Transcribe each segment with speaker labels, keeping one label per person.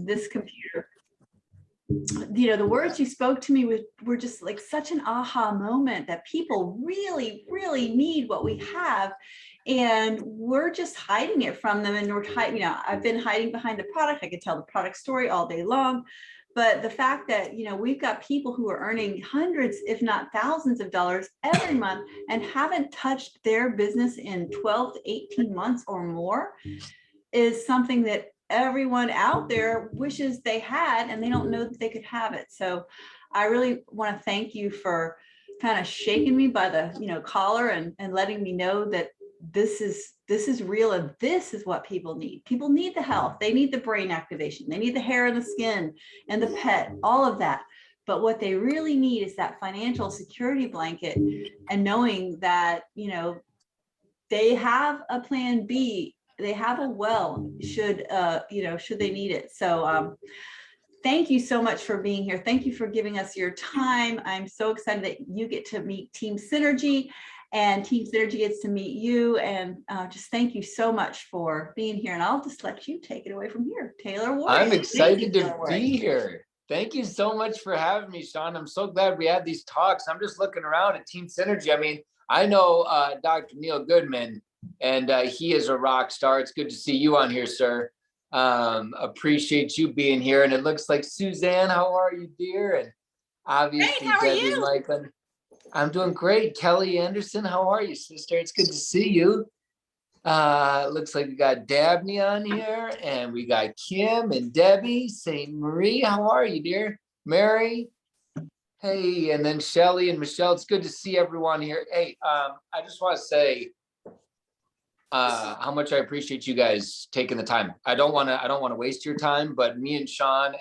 Speaker 1: this computer. The words you spoke to me were just like such an aha moment that people really, really need what we have. And we're just hiding it from them. And we're hiding, I've been hiding behind the product. I could tell the product story all day long. But the fact that, we've got people who are earning hundreds, if not thousands of dollars every month and haven't touched their business in 12 to 18 months or more is something that everyone out there wishes they had, and they don't know that they could have it. So I really want to thank you for kind of shaking me by the collar and letting me know that this is real, and this is what people need. People need the health, they need the brain activation, they need the hair and the skin and the pet, all of that. But what they really need is that financial security blanket, and knowing that they have a plan B, they have a should they need it. So thank you so much for being here. Thank you for giving us your time. I'm so excited that you get to meet Team Synergy, and Team Synergy gets to meet you. And just thank you so much for being here. And I'll just let you take it away from here. Taylor Worre.
Speaker 2: I'm excited to be here. Thank you so much for having me, Sean. I'm so glad we had these talks. I'm just looking around at Team Synergy. I mean, I know Dr. Neil Goodman, and he is a rock star. It's good to see you on here, sir. Appreciate you being here. And it looks like Suzanne, how are you, dear? And obviously Debbie Michael. I'm doing great. Kelly Anderson, how are you, sister? It's good to see you. Looks like we got Dabney on here, and we got Kim and Debbie. St. Marie, how are you, dear? Mary, hey, and then Shelly and Michelle. It's good to see everyone here. Hey, I just want to say how much I appreciate you guys taking the time. I don't want to waste your time, but me and Sean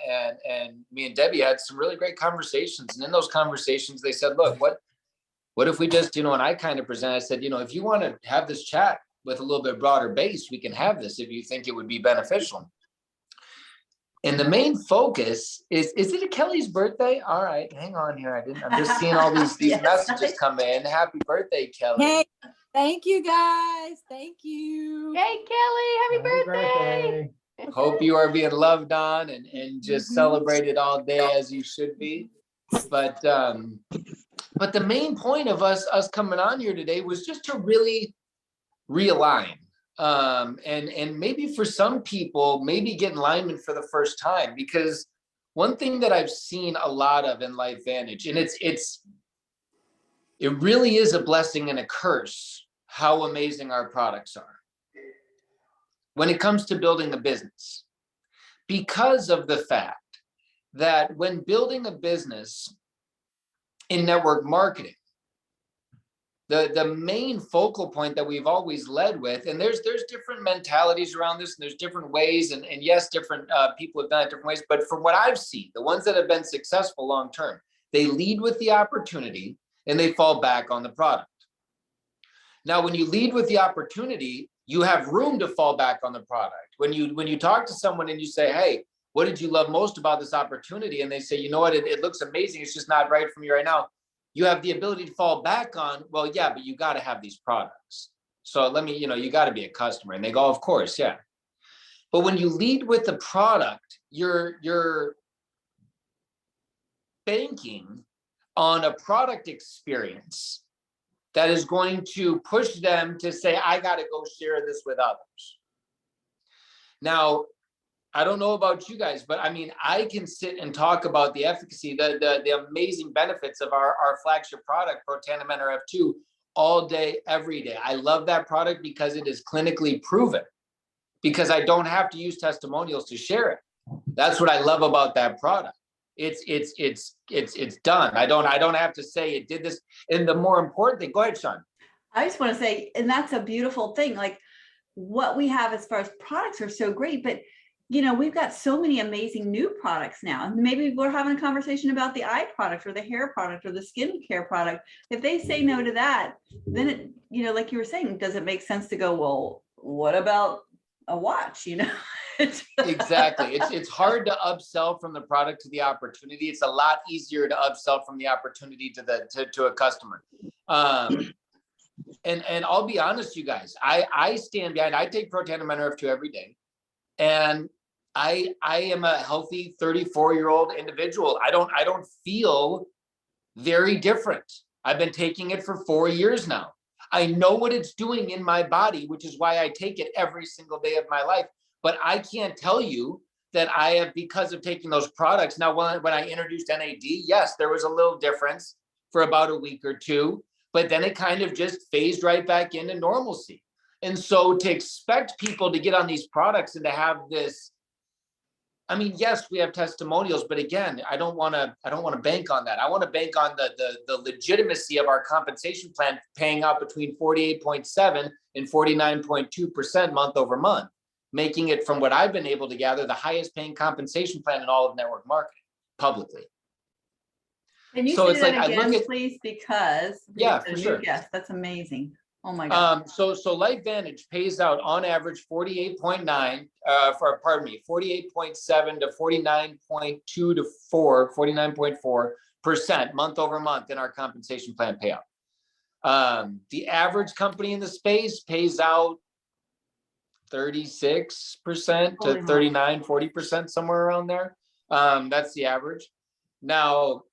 Speaker 2: and me and Debbie had some really great conversations. And in those conversations, they said, look, what if we just, and I kind of present, I said, if you want to have this chat with a little bit broader base, we can have this if you think it would be beneficial. And the main focus is it Kelly's birthday? All right, hang on here. I'm just seeing all these yes, messages come in. Happy birthday, Kelly.
Speaker 3: Hey, thank you guys. Thank you.
Speaker 1: Hey, Kelly, happy birthday.
Speaker 2: Hope you are being loved on and just celebrated all day as you should be. But the main point of us coming on here today was just to really realign. And maybe for some people, maybe get in alignment for the first time, because one thing that I've seen a lot of in LifeVantage, and it really is a blessing and a curse how amazing our products are when it comes to building a business, because of the fact that when building a business in network marketing, the main focal point that we've always led with, and there's different mentalities around this, and there's different ways, and yes, different people have done it different ways, but from what I've seen, the ones that have been successful long term, they lead with the opportunity and they fall back on the product. Now, when you lead with the opportunity, you have room to fall back on the product. When you talk to someone and you say, hey, what did you love most about this opportunity? And they say, you know what, it looks amazing, it's just not right for me right now. You have the ability to fall back on, well, yeah, but you got to have these products. So let me, you got to be a customer. And they go, of course, yeah. But when you lead with the product, you're banking on a product experience that is going to push them to say, I got to go share this with others. Now, I don't know about you guys, but I mean, I can sit and talk about the efficacy, the amazing benefits of our flagship product, Protandim NRF2, all day, every day. I love that product because it is clinically proven, because I don't have to use testimonials to share it. That's what I love about that product. It's done. I don't have to say it did this. And the more important thing, go ahead, Sean.
Speaker 1: I just want to say, and that's a beautiful thing. Like what we have as far as products are so great, but we've got so many amazing new products now. Maybe we're having a conversation about the eye product or the hair product or the skincare product. If they say no to that, then it, like you were saying, does it make sense to go, well, what about a watch?
Speaker 2: Exactly. It's hard to upsell from the product to the opportunity. It's a lot easier to upsell from the opportunity to a customer. And I'll be honest, you guys, I stand behind, I take Protandim NRF2 every day. And I am a healthy 34-year-old individual. I don't feel very different. I've been taking it for 4 years now. I know what it's doing in my body, which is why I take it every single day of my life. But I can't tell you that I have, because of taking those products. Now, when I introduced NAD, yes, there was a little difference for about a week or two, but then it kind of just phased right back into normalcy. And so to expect people to get on these products and to have this, I mean, yes, we have testimonials, but again, I don't want to bank on that. I want to bank on the legitimacy of our compensation plan paying out between 48.7 and 49.2% month over month, making it, from what I've been able to gather, the highest paying compensation plan in all of network marketing publicly.
Speaker 1: Can you
Speaker 2: So
Speaker 1: say
Speaker 2: it's
Speaker 1: that
Speaker 2: like, I look
Speaker 1: again,
Speaker 2: at,
Speaker 1: please? Because
Speaker 2: yeah,
Speaker 1: it's a
Speaker 2: for
Speaker 1: new
Speaker 2: sure.
Speaker 1: guest. That's amazing. Oh my God.
Speaker 2: So LifeVantage pays out on average 48.9, 48.7 to 49.2 to 49.4% month over month in our compensation plan payout. The average company in the space pays out 36% to 39, 40%, somewhere around there. That's the average. Now,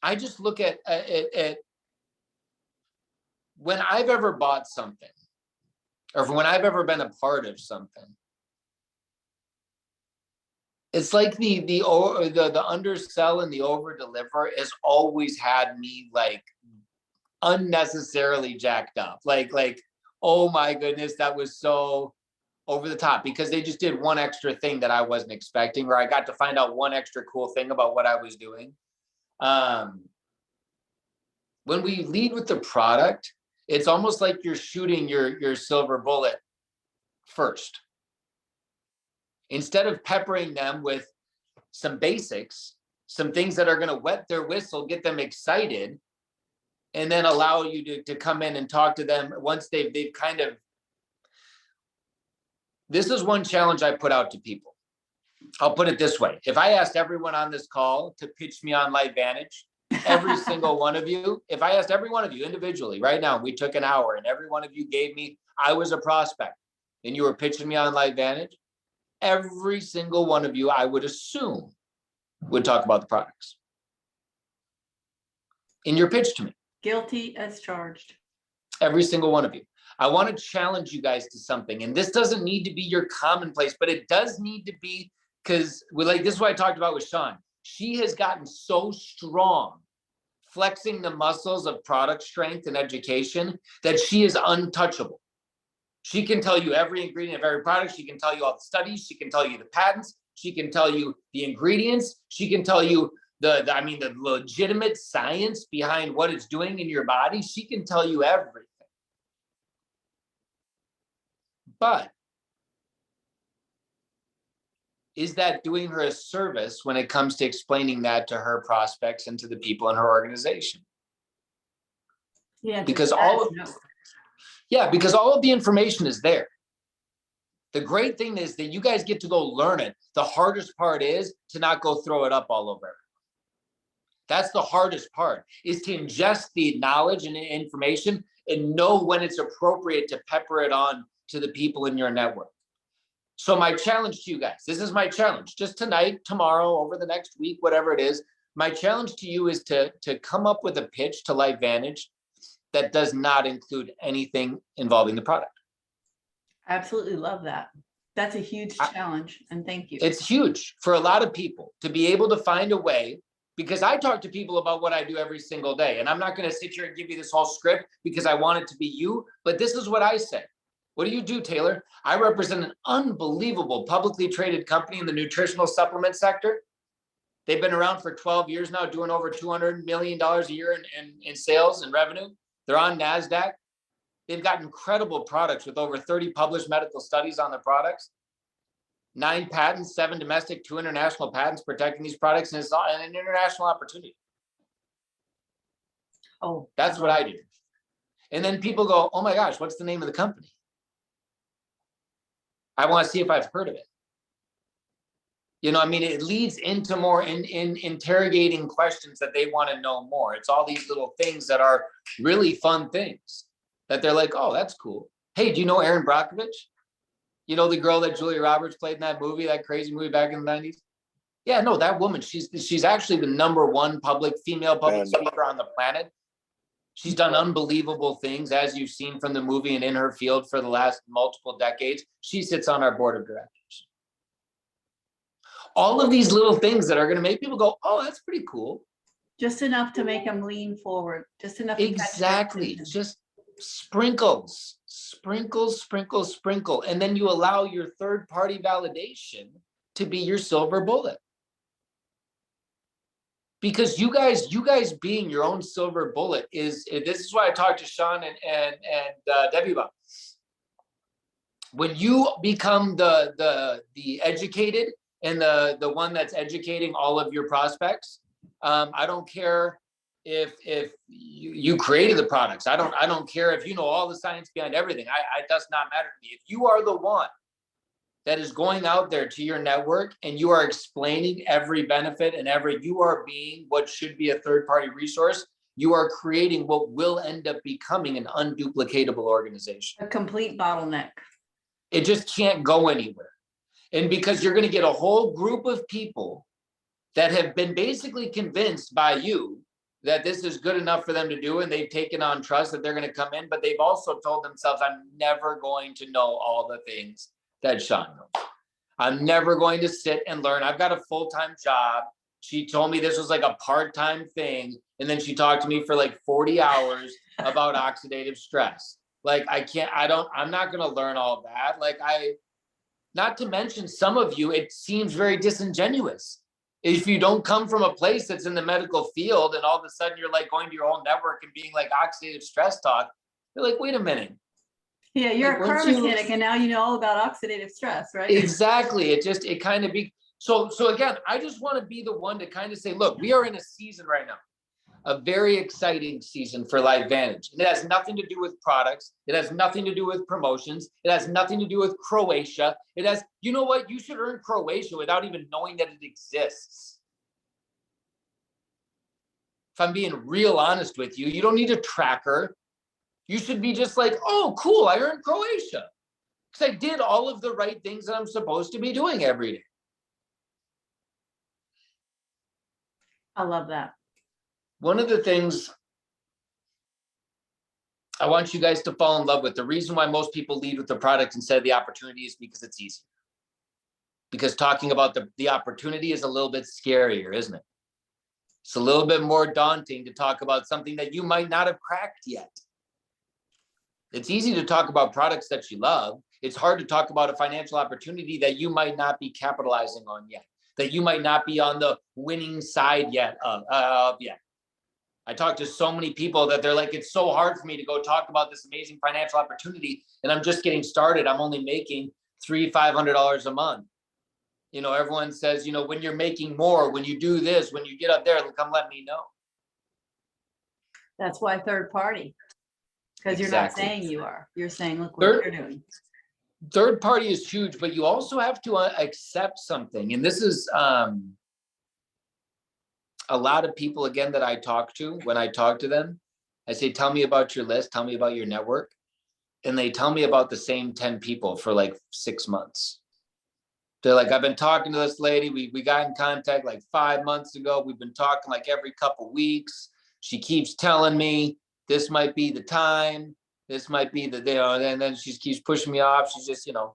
Speaker 2: I just look at when I've ever bought something, or when I've ever been a part of something, it's like the undersell and the over deliver has always had me like unnecessarily jacked up. Like, oh my goodness, that was so over the top, because they just did one extra thing that I wasn't expecting, or I got to find out one extra cool thing about what I was doing. When we lead with the product, it's almost like you're shooting your silver bullet first. Instead of peppering them with some basics, some things that are going to wet their whistle, get them excited, and then allow you to come in and talk to them once they've kind of, this is one challenge I put out to people. I'll put it this way. If I asked everyone on this call to pitch me on LifeVantage, every single one of you, if I asked every one of you individually right now, we took an hour and every one of you gave me, I was a prospect and you were pitching me on LifeVantage, every single one of you, I would assume, would talk about the products in your pitch to me.
Speaker 1: Guilty as charged.
Speaker 2: Every single one of you. I want to challenge you guys to something. And this doesn't need to be your commonplace, but it does need to be, because this is what I talked about with Sean. She has gotten so strong flexing the muscles of product strength and education that she is untouchable. She can tell you every ingredient of every product. She can tell you all the studies. She can tell you the patents. She can tell you the ingredients. She can tell you the legitimate science behind what it's doing in your body. She can tell you everything. But is that doing her a service when it comes to explaining that to her prospects and to the people in her organization?
Speaker 1: Yeah,
Speaker 2: because all of the information is there. The great thing is that you guys get to go learn it. The hardest part is to not go throw it up all over. That's the hardest part, is to ingest the knowledge and information and know when it's appropriate to pepper it on to the people in your network. So my challenge to you guys, this is my challenge, just tonight, tomorrow, over the next week, whatever it is, my challenge to you is to come up with a pitch to LifeVantage that does not include anything involving the product.
Speaker 1: Absolutely love that. That's a huge challenge, and thank you.
Speaker 2: It's huge for a lot of people to be able to find a way, because I talk to people about what I do every single day, and I'm not going to sit here and give you this whole script because I want it to be you, but this is what I say. What do you do, Taylor? I represent an unbelievable publicly traded company in the nutritional supplement sector. They've been around for 12 years now, doing over $200 million a year in sales and revenue. They're on NASDAQ. They've got incredible products with over 30 published medical studies on their products, 9 patents, 7 domestic, 2 international patents protecting these products, and it's an international opportunity.
Speaker 1: Oh,
Speaker 2: that's what I do. And then people go, oh my gosh, what's the name of the company? I want to see if I've heard of it. You know, I mean, it leads into more in interrogating questions that they want to know more. It's all these little things that are really fun things that they're like, oh, that's cool. Hey, do you know Aaron Brockovich? You know, the girl that Julia Roberts played in that movie, that crazy movie back in the 90s? Yeah, no, that woman, she's actually the #1 female public speaker on the planet. She's done unbelievable things, as you've seen from the movie, and in her field for the last multiple decades. She sits on our board of directors. All of these little things that are going to make people go, oh, that's pretty cool.
Speaker 1: Just enough to make them lean forward, just enough.
Speaker 2: Exactly. Just sprinkles, sprinkles, sprinkles, sprinkle. And then you allow your third party validation to be your silver bullet. Because you guys being your own silver bullet this is why I talked to Sean and Debbie about. When you become the educated and the one that's educating all of your prospects, I don't care if you created the products. I don't care if you know all the science behind everything. It does not matter to me. If you are the one that is going out there to your network and you are explaining every benefit and you are being what should be a third-party resource, you are creating what will end up becoming an unduplicatable organization.
Speaker 1: A complete bottleneck.
Speaker 2: It just can't go anywhere. And because you're going to get a whole group of people that have been basically convinced by you that this is good enough for them to do, and they've taken on trust that they're going to come in, but they've also told themselves, I'm never going to know all the things that Sean knows. I'm never going to sit and learn. I've got a full-time job. She told me this was like a part-time thing. And then she talked to me for like 40 hours about oxidative stress. Like, I'm not going to learn all that. Not to mention some of you, it seems very disingenuous. If you don't come from a place that's in the medical field and all of a sudden you're like going to your own network and being like oxidative stress talk, you're like, wait a minute.
Speaker 1: Yeah, you're a car mechanic and now you know all about oxidative stress, right?
Speaker 2: Exactly. It kind of be so again, I just want to be the one to kind of say, look, we are in a season right now, a very exciting season for LifeVantage. And it has nothing to do with products. It has nothing to do with promotions. It has nothing to do with Croatia. It has, you know what? You should earn Croatia without even knowing that it exists. If I'm being real honest with you, you don't need a tracker. You should be just like, oh, cool, I earned Croatia. Because I did all of the right things that I'm supposed to be doing every day.
Speaker 1: I love that.
Speaker 2: One of the things I want you guys to fall in love with, the reason why most people lead with the product instead of the opportunity is because it's easier. Because talking about the opportunity is a little bit scarier, isn't it? It's a little bit more daunting to talk about something that you might not have cracked yet. It's easy to talk about products that you love. It's hard to talk about a financial opportunity that you might not be capitalizing on yet, that you might not be on the winning side yet of yet. I talk to so many people that they're like, it's so hard for me to go talk about this amazing financial opportunity, and I'm just getting started. I'm only making $300-500 a month. You know, everyone says, you know, when you're making more, when you do this, when you get up there, come let me know.
Speaker 1: That's why third party. Because you're not saying you are. You're saying, look what you're doing.
Speaker 2: Third party is huge, but you also have to accept something. And this is a lot of people, again, that I talk to. When I talk to them, I say, tell me about your list. Tell me about your network. And they tell me about the same 10 people for like 6 months. They're like, I've been talking to this lady. We got in contact like 5 months ago. We've been talking like every couple weeks. She keeps telling me, this might be the time, this might be the, you know, and then she keeps pushing me off. She's just, you know,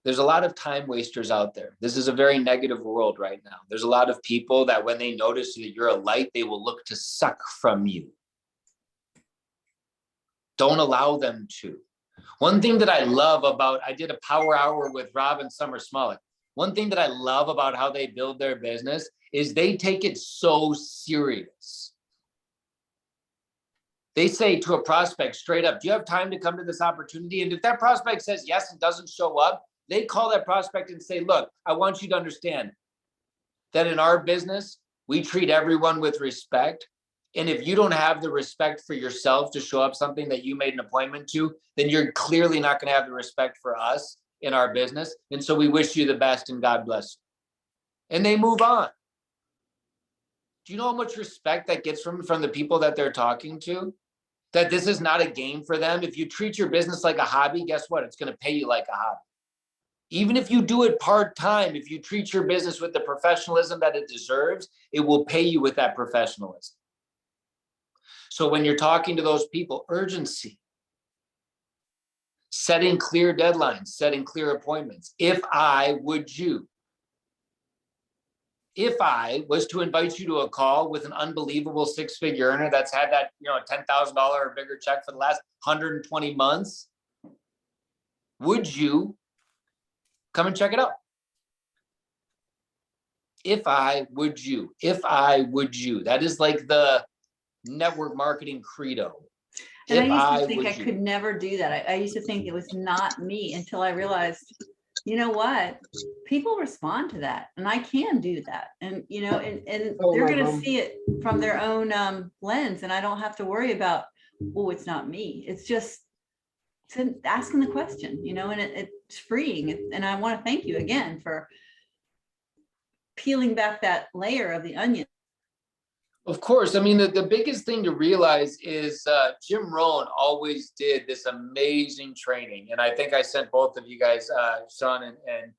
Speaker 2: there's a lot of time wasters out there. This is a very negative world right now. There's a lot of people that when they notice that you're a light, they will look to suck from you. Don't allow them to. One thing that I love about, I did a power hour with Rob and Summer Smollett. One thing that I love about how they build their business is they take it so serious. They say to a prospect straight up, do you have time to come to this opportunity? And if that prospect says yes and doesn't show up, they call that prospect and say, look, I want you to understand that in our business, we treat everyone with respect. And if you don't have the respect for yourself to show up something that you made an appointment to, then you're clearly not going to have the respect for us in our business. And so we wish you the best and God bless you. And they move on. Do you know how much respect that gets from the people that they're talking to? that this is not a game for them. If you treat your business like a hobby, guess what? It's going to pay you like a hobby. Even if you do it part-time, if you treat your business with the professionalism that it deserves, it will pay you with that professionalism. So when you're talking to those people, urgency, setting clear deadlines, setting clear appointments. If I was to invite you to a call with an unbelievable six-figure earner that's had that, $10,000 or bigger check for the last 120 months, would you come and check it out? Would you? That is like the network marketing credo.
Speaker 1: And I used to think I could never do that. I used to think it was not me until I realized, you know what? People respond to that, and I can do that. And they're going to see it from their own lens, and I don't have to worry about, oh, it's not me. It's just asking the question, and it's freeing. And I want to thank you again for peeling back that layer of the onion.
Speaker 2: Of course. I mean, the biggest thing to realize is Jim Rohn always did this amazing training. And I think I sent both of you guys, Sean and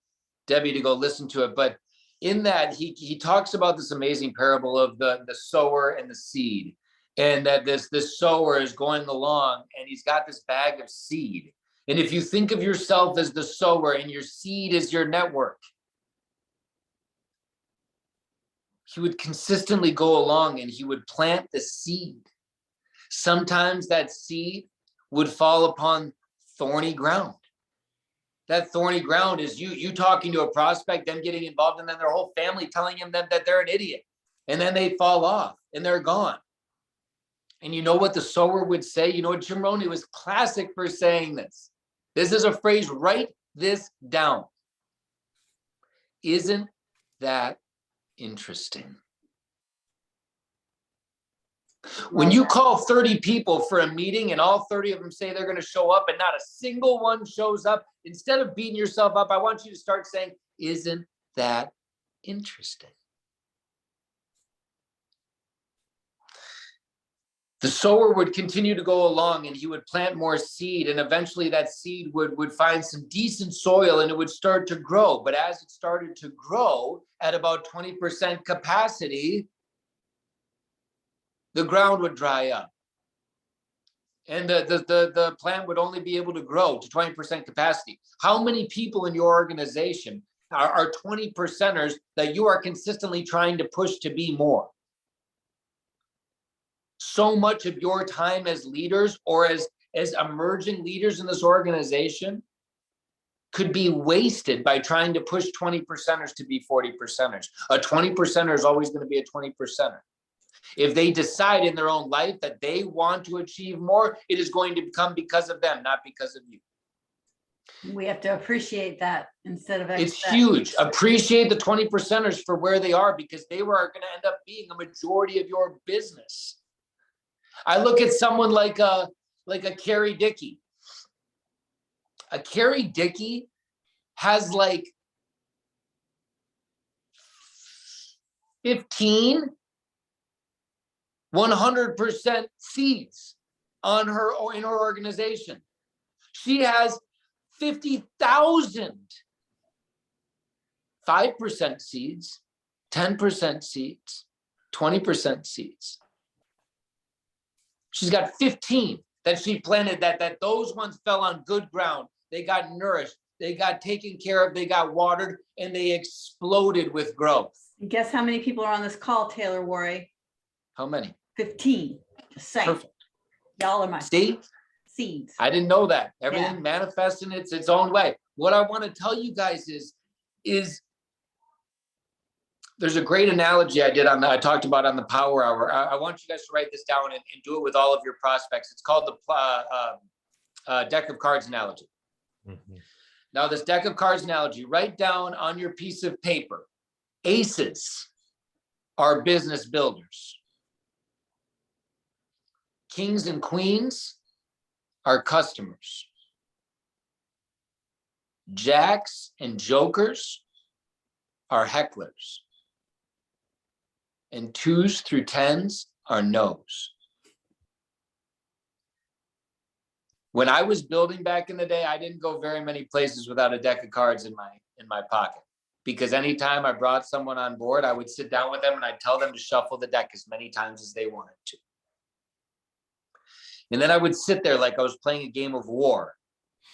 Speaker 2: Debbie, to go listen to it. But in that, he talks about this amazing parable of the sower and the seed. And that this sower is going along and he's got this bag of seed. And if you think of yourself as the sower and your seed is your network, he would consistently go along and he would plant the seed. Sometimes that seed would fall upon thorny ground. That thorny ground is you talking to a prospect, them getting involved, and then their whole family telling them that they're an idiot. And then they fall off and they're gone. And you know what the sower would say? You know what, Jim Rohn, he was classic for saying this. This is a phrase, write this down. Isn't that interesting? When you call 30 people for a meeting and all 30 of them say they're going to show up and not a single one shows up, instead of beating yourself up, I want you to start saying, isn't that interesting? The sower would continue to go along and he would plant more seed, and eventually that seed would find some decent soil and it would start to grow. But as it started to grow at about 20% capacity, the ground would dry up. And the plant would only be able to grow to 20% capacity. How many people in your organization are 20%ers that you are consistently trying to push to be more? So much of your time as leaders or as emerging leaders in this organization could be wasted by trying to push 20%ers to be 40%ers. A 20%er is always going to be a 20%er. If they decide in their own life that they want to achieve more, it is going to come because of them, not because of you.
Speaker 1: We have to appreciate that instead of
Speaker 2: it's huge. Appreciate the 20%ers for where they are, because they are going to end up being a majority of your business. I look at someone like a Carrie Dickey. A Carrie Dickey has like 15 100% seeds in her organization. She has 50,000 5% seeds, 10% seeds, 20% seeds. She's got 15 that she planted that those ones fell on good ground. They got nourished, they got taken care of, they got watered, and they exploded with growth.
Speaker 1: Guess how many people are on this call, Taylor Worre?
Speaker 2: How many?
Speaker 1: 15. Just saying.
Speaker 2: Perfect.
Speaker 1: Y'all are my seeds.
Speaker 2: I didn't know that. Everything manifests in its own way. What I want to tell you guys is there's a great analogy I talked about on the Power Hour. I want you guys to write this down and do it with all of your prospects. It's called the deck of cards analogy. Mm-hmm. Now, this deck of cards analogy, write down on your piece of paper, aces are business builders. Kings and queens are customers. Jacks and jokers are hecklers. And 2s through 10s are no's. When I was building back in the day, I didn't go very many places without a deck of cards in my pocket, because anytime I brought someone on board, I would sit down with them and I'd tell them to shuffle the deck as many times as they wanted to. And then I would sit there like I was playing a game of War,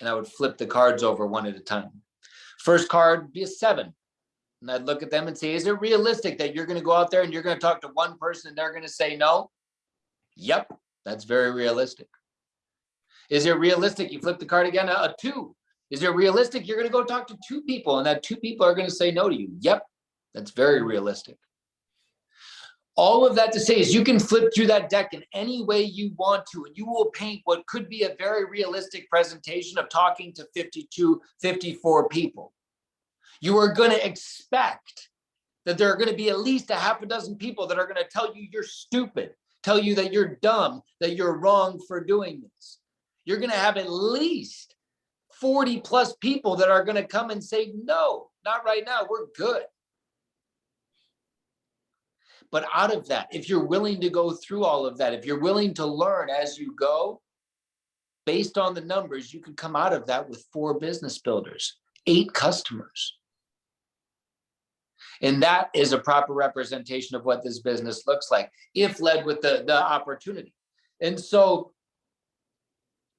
Speaker 2: and I would flip the cards over one at a time. First card would be a 7. And I'd look at them and say, is it realistic that you're going to go out there and you're going to talk to one person and they're going to say no? Yep, that's very realistic. Is it realistic? You flip the card again, a 2. Is it realistic? You're going to go talk to 2 people and that 2 people are going to say no to you. Yep, that's very realistic. All of that to say is you can flip through that deck in any way you want to, and you will paint what could be a very realistic presentation of talking to 52, 54 people. You are going to expect that there are going to be at least a half a dozen people that are going to tell you you're stupid, tell you that you're dumb, that you're wrong for doing this. You're going to have at least 40 plus people that are going to come and say, no, not right now, we're good. But out of that, if you're willing to go through all of that, if you're willing to learn as you go, based on the numbers, you could come out of that with 4 business builders, 8 customers. And that is a proper representation of what this business looks like, if led with the opportunity. And so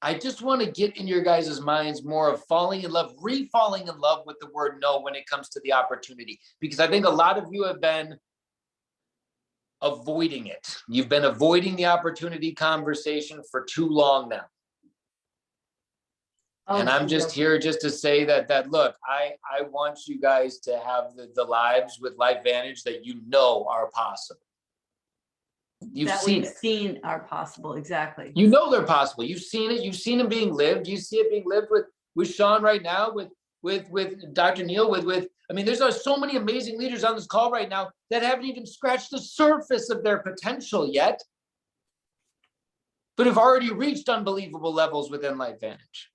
Speaker 2: I just want to get in your guys' minds more of falling in love, re-falling in love with the word no when it comes to the opportunity, because I think a lot of you have been avoiding it. You've been avoiding the opportunity conversation for too long now. And I'm just here just to say that look, I want you guys to have the lives with LifeVantage that you know are possible. You've
Speaker 1: seen are possible. Exactly.
Speaker 2: You know they're possible. You've seen it. You've seen them being lived. You see it being lived with Sean right now, with Dr. Neil, with I mean, there's so many amazing leaders on this call right now that haven't even scratched the surface of their potential yet, but have already reached unbelievable levels within LifeVantage.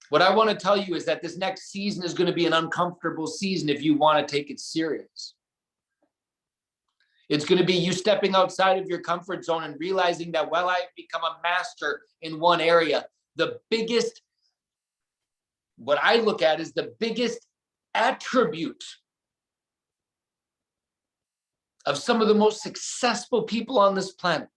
Speaker 2: What I want to tell you is that this next season is going to be an uncomfortable season if you want to take it serious. It's going to be you stepping outside of your comfort zone and realizing that while I've become a master in one area, the biggest, what I look at is the biggest attribute of some of the most successful people on this planet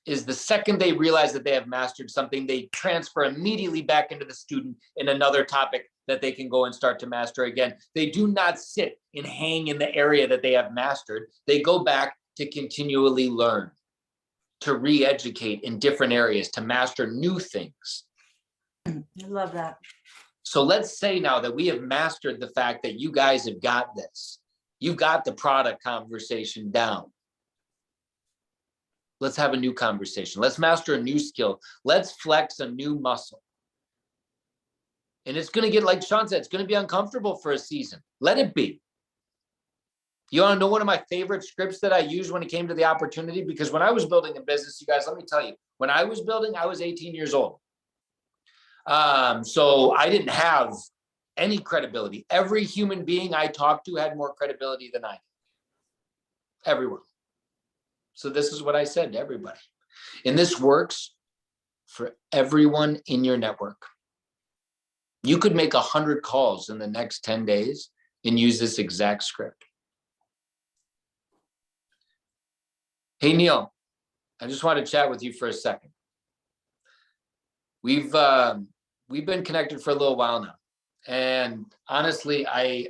Speaker 2: is the second they realize that they have mastered something, they transfer immediately back into the student in another topic that they can go and start to master again. They do not sit and hang in the area that they have mastered. They go back to continually learn, to re-educate in different areas, to master new things.
Speaker 1: I love that.
Speaker 2: So let's say now that we have mastered the fact that you guys have got this. You've got the product conversation down. Let's have a new conversation. Let's master a new skill. Let's flex a new muscle. And it's going to get, like Sean said, it's going to be uncomfortable for a season. Let it be. You want to know one of my favorite scripts that I used when it came to the opportunity? Because when I was building a business, you guys, let me tell you, when I was building, I was 18 years old. So I didn't have any credibility. Every human being I talked to had more credibility than I did. Everyone. So this is what I said to everybody. And this works for everyone in your network. You could make 100 calls in the next 10 days and use this exact script. Hey, Neil, I just want to chat with you for a second. We've been connected for a little while now. And honestly, I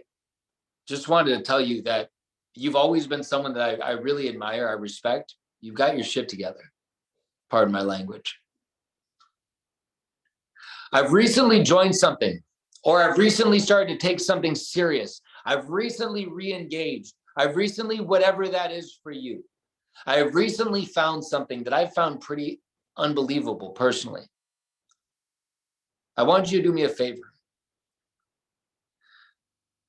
Speaker 2: just wanted to tell you that you've always been someone that I really admire, I respect. You've got your shit together. Pardon my language. I've recently joined something, or I've recently started to take something serious. I've recently re-engaged. I've recently, whatever that is for you. I have recently found something that I found pretty unbelievable personally. I want you to do me a favor.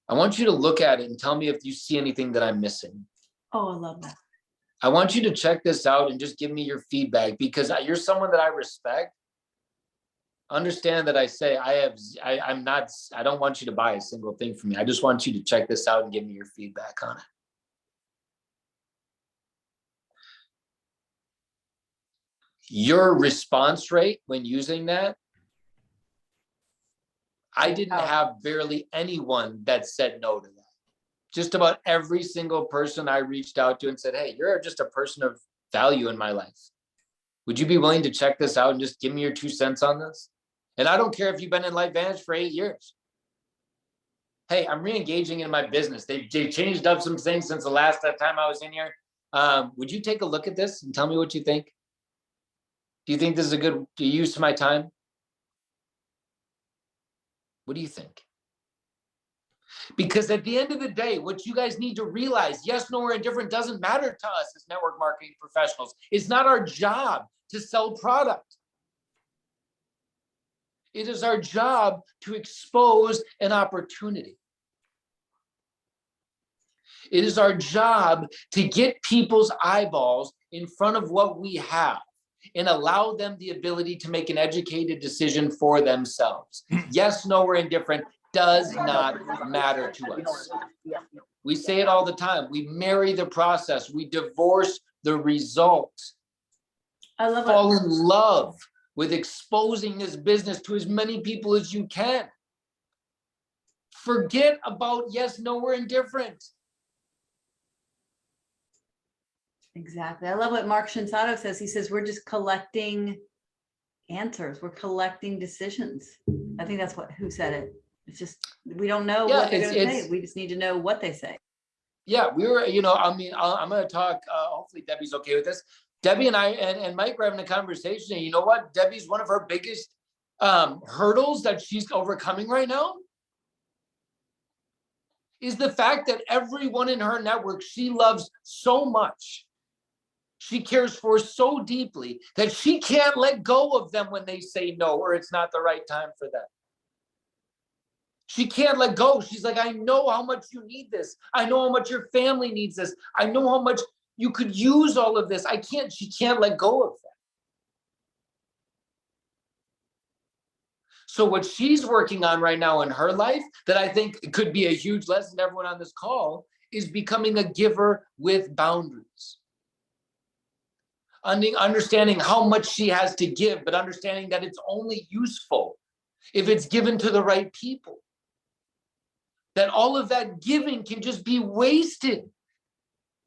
Speaker 2: I want you to look at it and tell me if you see anything that I'm missing.
Speaker 1: Oh, I love that.
Speaker 2: I want you to check this out and just give me your feedback, because you're someone that I respect. Understand that I don't want you to buy a single thing from me. I just want you to check this out and give me your feedback on it. your response rate when using that, I didn't have barely anyone that said no to that. Just about every single person I reached out to and said, hey, you're just a person of value in my life. Would you be willing to check this out and just give me your 2 cents on this? And I don't care if you've been in LifeVantage for 8 years. Hey, I'm re-engaging in my business. They changed up some things since the last time I was in here. Would you take a look at this and tell me what you think? Do you think this is a good use of my time? What do you think? Because at the end of the day, what you guys need to realize, yes, no, or indifferent doesn't matter to us as network marketing professionals. It's not our job to sell product. It is our job to expose an opportunity. It is our job to get people's eyeballs in front of what we have and allow them the ability to make an educated decision for themselves. Yes, no, or indifferent does not matter to us. We say it all the time. We marry the process. We divorce the result.
Speaker 1: I love
Speaker 2: Fall in love with exposing this business to as many people as you can. Forget about yes, no, or indifferent.
Speaker 1: Exactly. I love what Mark Shinsato says. He says, we're just collecting answers. We're collecting decisions. I think that's who said it. It's just, we don't know what they're going to say. We just need to know what they say.
Speaker 2: Yeah, we were, I mean, I'm going to talk, hopefully Debbie's okay with this. Debbie and I and Mike were having a conversation, and you know what? Debbie's one of her biggest hurdles that she's overcoming right now is the fact that everyone in her network she loves so much, she cares for so deeply that she can't let go of them when they say no or it's not the right time for them. She can't let go. She's like, I know how much you need this. I know how much your family needs this. I know how much you could use all of this. She can't let go of that. So what she's working on right now in her life that I think could be a huge lesson to everyone on this call is becoming a giver with boundaries. Understanding how much she has to give, but understanding that it's only useful if it's given to the right people. That all of that giving can just be wasted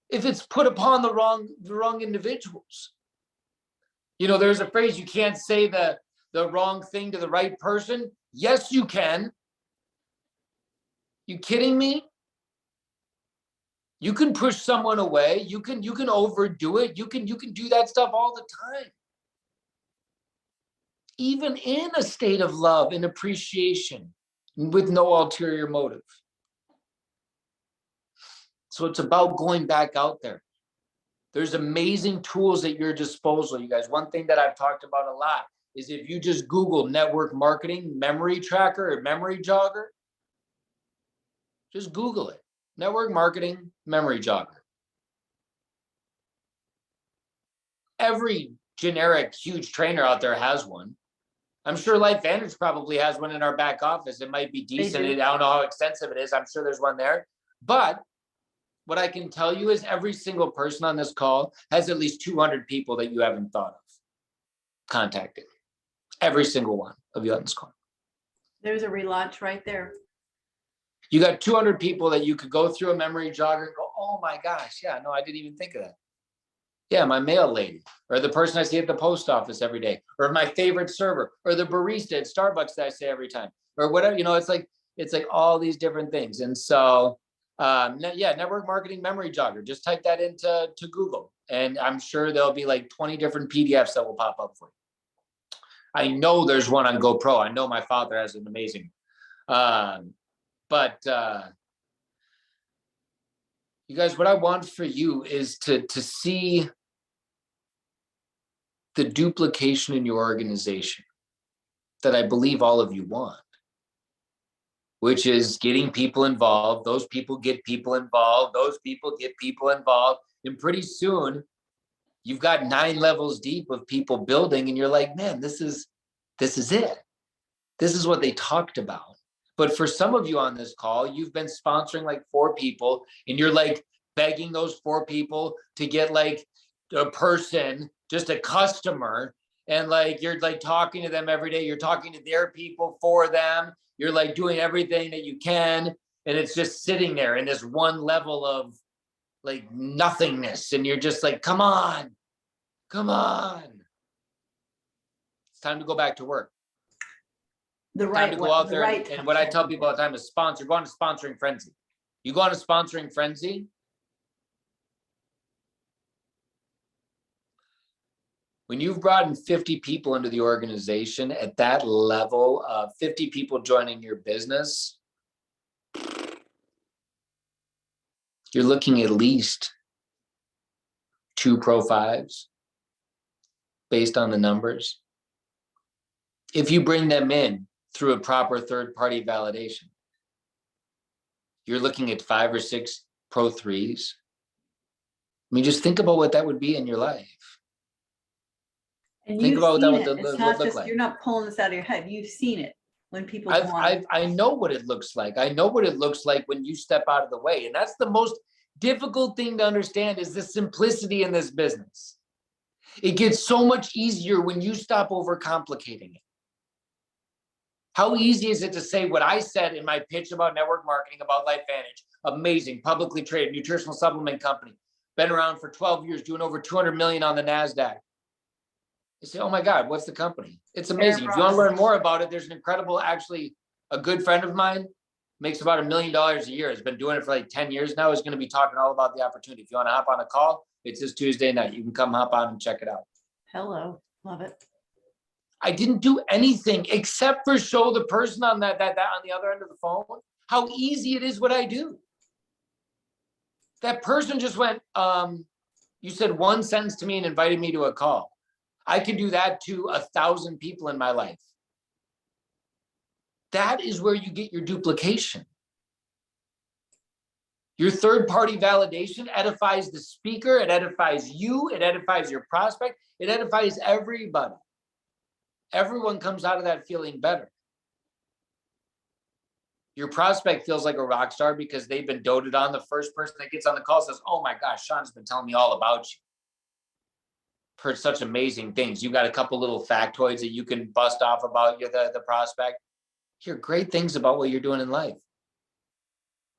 Speaker 2: if it's put upon the wrong individuals. There's a phrase, you can't say the wrong thing to the right person. Yes, you can. You kidding me? You can push someone away. You can overdo it. You can do that stuff all the time. Even in a state of love and appreciation with no ulterior motive. So it's about going back out there. There's amazing tools at your disposal, you guys. One thing that I've talked about a lot is if you just Google network marketing memory tracker or memory jogger, just Google it. Network marketing memory jogger. Every generic huge trainer out there has one. I'm sure LifeVantage probably has one in our back office. It might be decent. I don't know how extensive it is. I'm sure there's one there. But what I can tell you is every single person on this call has at least 200 people that you haven't thought of contacting. Every single one of you on this call.
Speaker 1: There's a relaunch right there.
Speaker 2: You got 200 people that you could go through a memory jogger and go, oh my gosh, yeah, no, I didn't even think of that. Yeah, my mail lady, or the person I see at the post office every day, or my favorite server, or the barista at Starbucks that I say every time, or whatever. It's like all these different things. And so, network marketing memory jogger. Just type that into Google, and I'm sure there'll be like 20 different PDFs that will pop up for you. I know there's one on GoPro. I know my father has an amazing. But you guys, what I want for you is to see the duplication in your organization that I believe all of you want, which is getting people involved. Those people get people involved. Those people get people involved. And pretty soon you've got 9 levels deep of people building, and you're like, man, this is it. This is what they talked about. But for some of you on this call, you've been sponsoring like 4 people, and you're like begging those 4 people to get like a person just a customer, and like you're like talking to them every day, you're talking to their people for them, you're like doing everything that you can, and it's just sitting there in this one level of like nothingness, and you're just like, come on, it's time to go back to work.
Speaker 1: The
Speaker 2: Time
Speaker 1: right
Speaker 2: to go out there,
Speaker 1: right
Speaker 2: and what I tell people all the time is go on a sponsoring frenzy. You go on a sponsoring frenzy, when you've brought in 50 people into the organization at that level of 50 people joining your business, you're looking at least 2 Pro 5s based on the numbers. If you bring them in through a proper third-party validation, you're looking at 5 or 6 Pro 3s. I mean, just think about what that would be in your life.
Speaker 1: And
Speaker 2: Think
Speaker 1: you've
Speaker 2: about what that
Speaker 1: seen
Speaker 2: would
Speaker 1: it. It's
Speaker 2: look
Speaker 1: not just,
Speaker 2: like.
Speaker 1: you're not pulling this out of your head. You've seen it when people go on.
Speaker 2: I know what it looks like. I know what it looks like when you step out of the way. And that's the most difficult thing to understand, is the simplicity in this business. It gets so much easier when you stop overcomplicating it. How easy is it to say what I said in my pitch about network marketing, about LifeVantage? Amazing, publicly traded nutritional supplement company, been around for 12 years, doing over 200 million on the NASDAQ. You say, oh my God, what's the company? It's amazing. If you want to learn more about it, there's an incredible, actually, a good friend of mine makes about $1 million a year, has been doing it for like 10 years now, is going to be talking all about the opportunity. If you want to hop on a call, it's this Tuesday night. You can come hop on and check it out.
Speaker 1: Hello, love it.
Speaker 2: I didn't do anything except for show the person on that on the other end of the phone how easy it is what I do. That person just went, you said one sentence to me and invited me to a call. I could do that to 1,000 people in my life. That is where you get your duplication. Your third-party validation edifies the speaker, it edifies you, it edifies your prospect, it edifies everybody. Everyone comes out of that feeling better. Your prospect feels like a rock star because they've been doted on. The first person that gets on the call says, oh my gosh, Sean's been telling me all about you. Heard such amazing things. You got a couple little factoids that you can bust off about the prospect. Hear great things about what you're doing in life.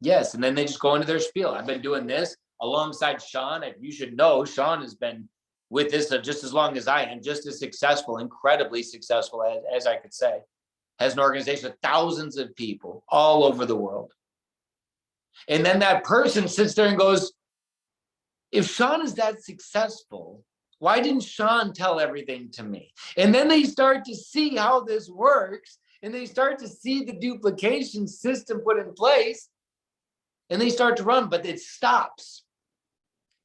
Speaker 2: Yes, and then they just go into their spiel. I've been doing this alongside Sean, and you should know Sean has been with this just as long as I am, just as successful, incredibly successful as I could say. Has an organization of thousands of people all over the world. And then that person sits there and goes, if Sean is that successful, why didn't Sean tell everything to me? And then they start to see how this works, and they start to see the duplication system put in place, and they start to run, but it stops.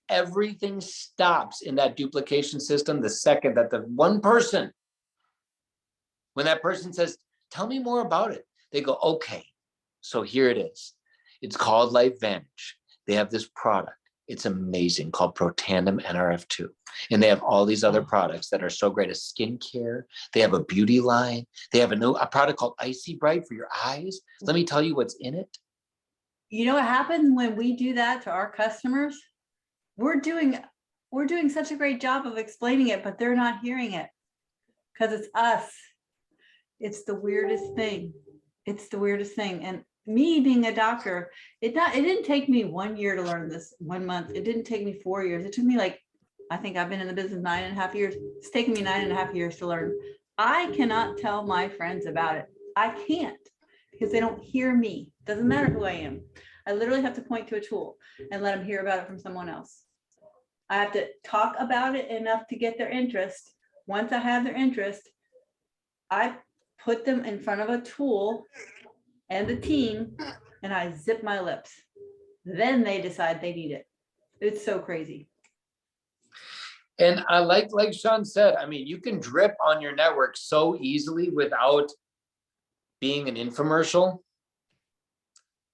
Speaker 2: Everything stops in that duplication system the second that the one person, when that person says, tell me more about it, they go, okay, so here it is. It's called LifeVantage. They have this product. It's amazing, called ProTandem NRF2. And they have all these other products that are so great as skincare. They have a beauty line. They have a product called Icy Bright for your eyes. Let me tell you what's in it.
Speaker 1: You know what happens when we do that to our customers? We're doing such a great job of explaining it, but they're not hearing it because it's us. It's the weirdest thing. It's the weirdest thing. And me being a doctor, it didn't take me 1 year to learn this, 1 month. It didn't take me 4 years. It took me I think I've been in the business 9.5 years. It's taken me 9.5 years to learn. I cannot tell my friends about it. I can't because they don't hear me. Doesn't matter who I am. I literally have to point to a tool and let them hear about it from someone else. I have to talk about it enough to get their interest. Once I have their interest, I put them in front of a tool and the team, and I zip my lips. Then they decide they need it. It's so crazy.
Speaker 2: And I like Sean said, I mean, you can drip on your network so easily without being an infomercial.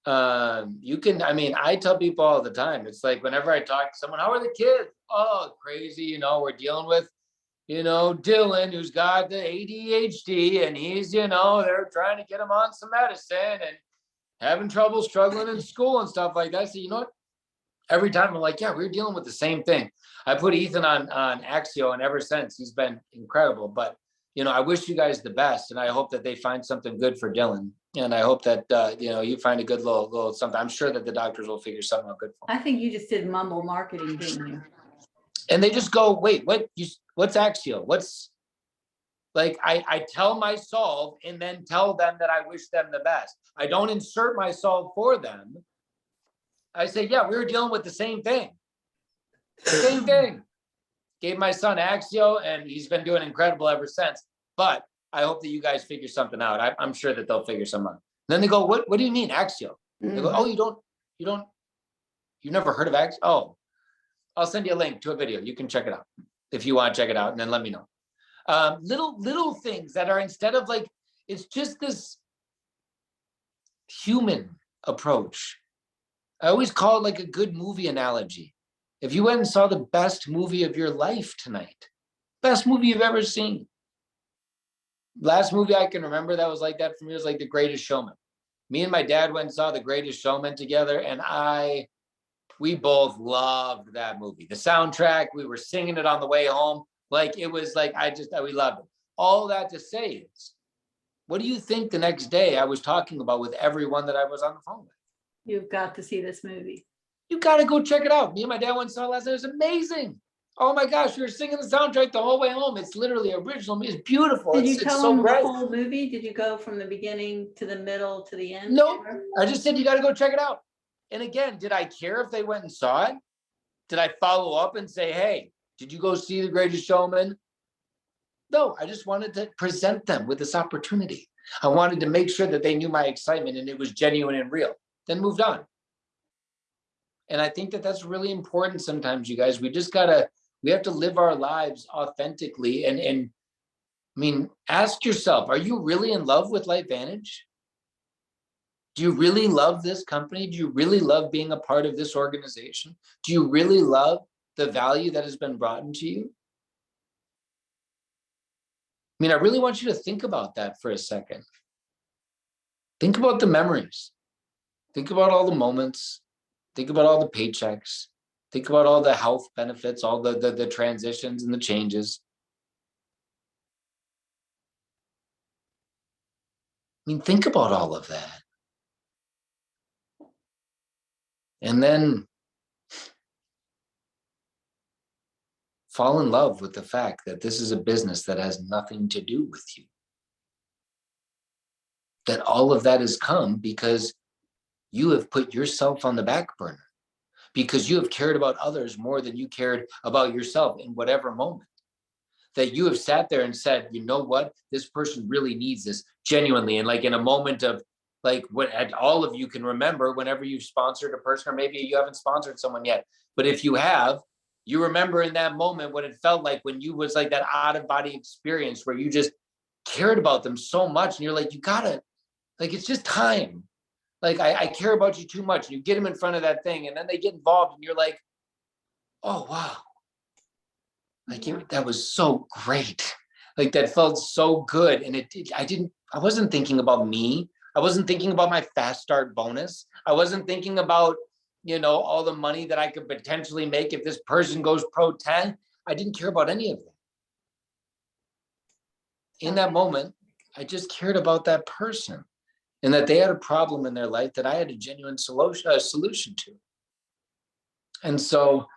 Speaker 2: You can, I mean, I tell people all the time, it's like whenever I talk to someone, how are the kids? Oh, crazy. We're dealing with, Dylan, who's got the ADHD, and he's, they're trying to get him on some medicine and having trouble struggling in school and stuff like that. So, you know what? every time I'm like, yeah, we're dealing with the same thing. I put Ethan on Axio, and ever since he's been incredible. But I wish you guys the best, and I hope that they find something good for Dylan. And I hope that you find a good little something. I'm sure that the doctors will figure something out good for him.
Speaker 1: I think you just did mumble marketing, didn't you?
Speaker 2: And they just go, wait, what's Axio? What's like, I tell my solve and then tell them that I wish them the best. I don't insert my solve for them. I say, yeah, we were dealing with the same thing. Same thing. Gave my son Axio, and he's been doing incredible ever since. But I hope that you guys figure something out. I'm sure that they'll figure something out. Then they go, what do you mean Axio? They go, oh, you've never heard of Axio? Oh, I'll send you a link to a video. You can check it out if you want to check it out, and then let me know. Little things that are, instead of like, it's just this human approach. I always call it like a good movie analogy. If you went and saw the best movie of your life tonight, best movie you've ever seen. Last movie I can remember that was like that for me was like The Greatest Showman. Me and my dad went and saw The Greatest Showman together, and we both loved that movie. The soundtrack, we were singing it on the way home. Like, it was like, we loved it. All that to say is, what do you think the next day I was talking about with everyone that I was on the phone with?
Speaker 1: You've got to see this movie.
Speaker 2: You got to go check it out. Me and my dad went and saw it last night. It was amazing. Oh my gosh, we were singing the soundtrack the whole way home. It's literally original. It's beautiful.
Speaker 1: Did you tell them the
Speaker 2: great.
Speaker 1: whole movie? Did you go from the beginning to the middle to the end?
Speaker 2: Nope. I just said, you got to go check it out. And again, did I care if they went and saw it? Did I follow up and say, hey, did you go see The Greatest Showman? No, I just wanted to present them with this opportunity. I wanted to make sure that they knew my excitement and it was genuine and real. Then moved on. And I think that that's really important sometimes, you guys. We have to live our lives authentically. And I mean, ask yourself, are you really in love with LifeVantage? Do you really love this company? Do you really love being a part of this organization? Do you really love the value that has been brought into you? I mean, I really want you to think about that for a second. Think about the memories. Think about all the moments. Think about all the paychecks. Think about all the health benefits, all the transitions and the changes. I mean, think about all of that. And then fall in love with the fact that this is a business that has nothing to do with you. That all of that has come because you have put yourself on the back burner, because you have cared about others more than you cared about yourself in whatever moment. That you have sat there and said, you know what, this person really needs this genuinely. And like in a moment of like what all of you can remember whenever you've sponsored a person, or maybe you haven't sponsored someone yet, but if you have, you remember in that moment what it felt like when you was like that out of body experience where you just cared about them so much. And you're like, you gotta, like, it's just time. Like, I care about you too much. And you get them in front of that thing and then they get involved and you're like, oh, wow. Like, that was so great. Like, that felt so good. And I wasn't thinking about me. I wasn't thinking about my fast start bonus. I wasn't thinking about, all the money that I could potentially make if this person goes pro 10. I didn't care about any of that. In that moment, I just cared about that person and that they had a problem in their life that I had a genuine solution to. And so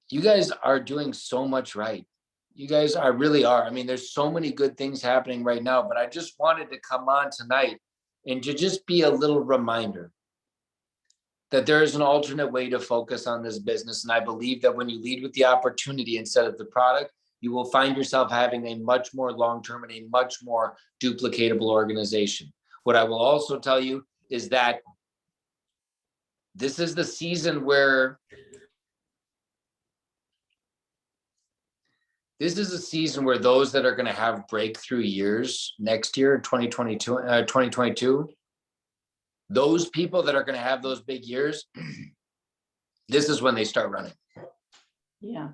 Speaker 2: you guys are doing so much right. You guys really are. I mean, there's so many good things happening right now, but I just wanted to come on tonight and to just be a little reminder that there is an alternate way to focus on this business. And I believe that when you lead with the opportunity instead of the product, you will find yourself having a much more long-term and a much more duplicatable organization. What I will also tell you is that this is the season where those that are going to have breakthrough years next year, 2022, those people that are going to have those big years, this is when they start running.
Speaker 1: Yeah.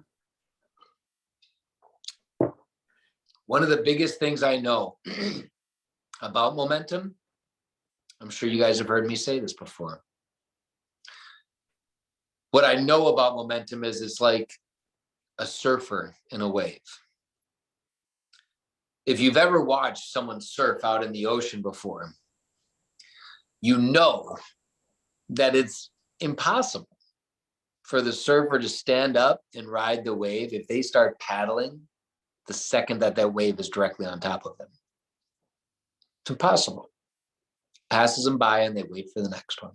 Speaker 2: One of the biggest things I know about momentum, I'm sure you guys have heard me say this before, What I know about momentum is it's like a surfer in a wave. If you've ever watched someone surf out in the ocean before, you know that it's impossible for the surfer to stand up and ride the wave if they start paddling the second that that wave is directly on top of them. It's impossible. Passes them by and they wait for the next one.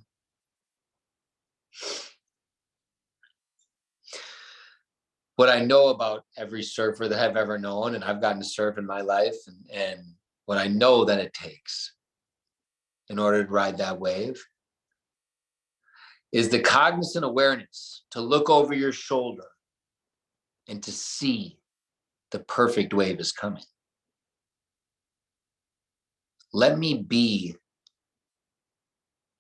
Speaker 2: What I know about every surfer that I've ever known, and I've gotten to surf in my life, and what I know that it takes in order to ride that wave is the cognizant awareness to look over your shoulder and to see the perfect wave is coming. Let me be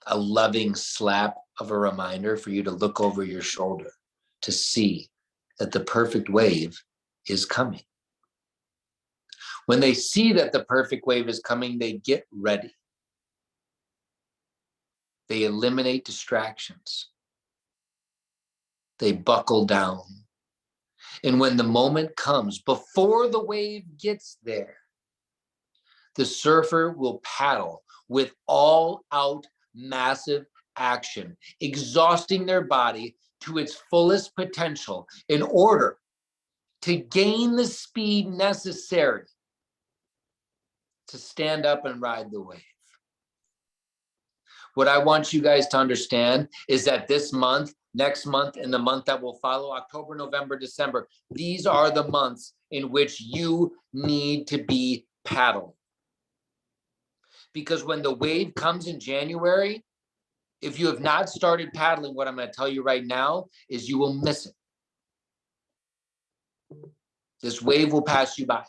Speaker 2: a loving slap of a reminder for you to look over your shoulder to see that the perfect wave is coming. When they see that the perfect wave is coming, they get ready. They eliminate distractions. They buckle down. And when the moment comes, before the wave gets there, the surfer will paddle with all out massive action, exhausting their body to its fullest potential in order to gain the speed necessary to stand up and ride the wave. What I want you guys to understand is that this month, next month, and the month that will follow, October, November, December, these are the months in which you need to be paddling. Because when the wave comes in January, if you have not started paddling, what I'm going to tell you right now is you will miss it. This wave will pass you by.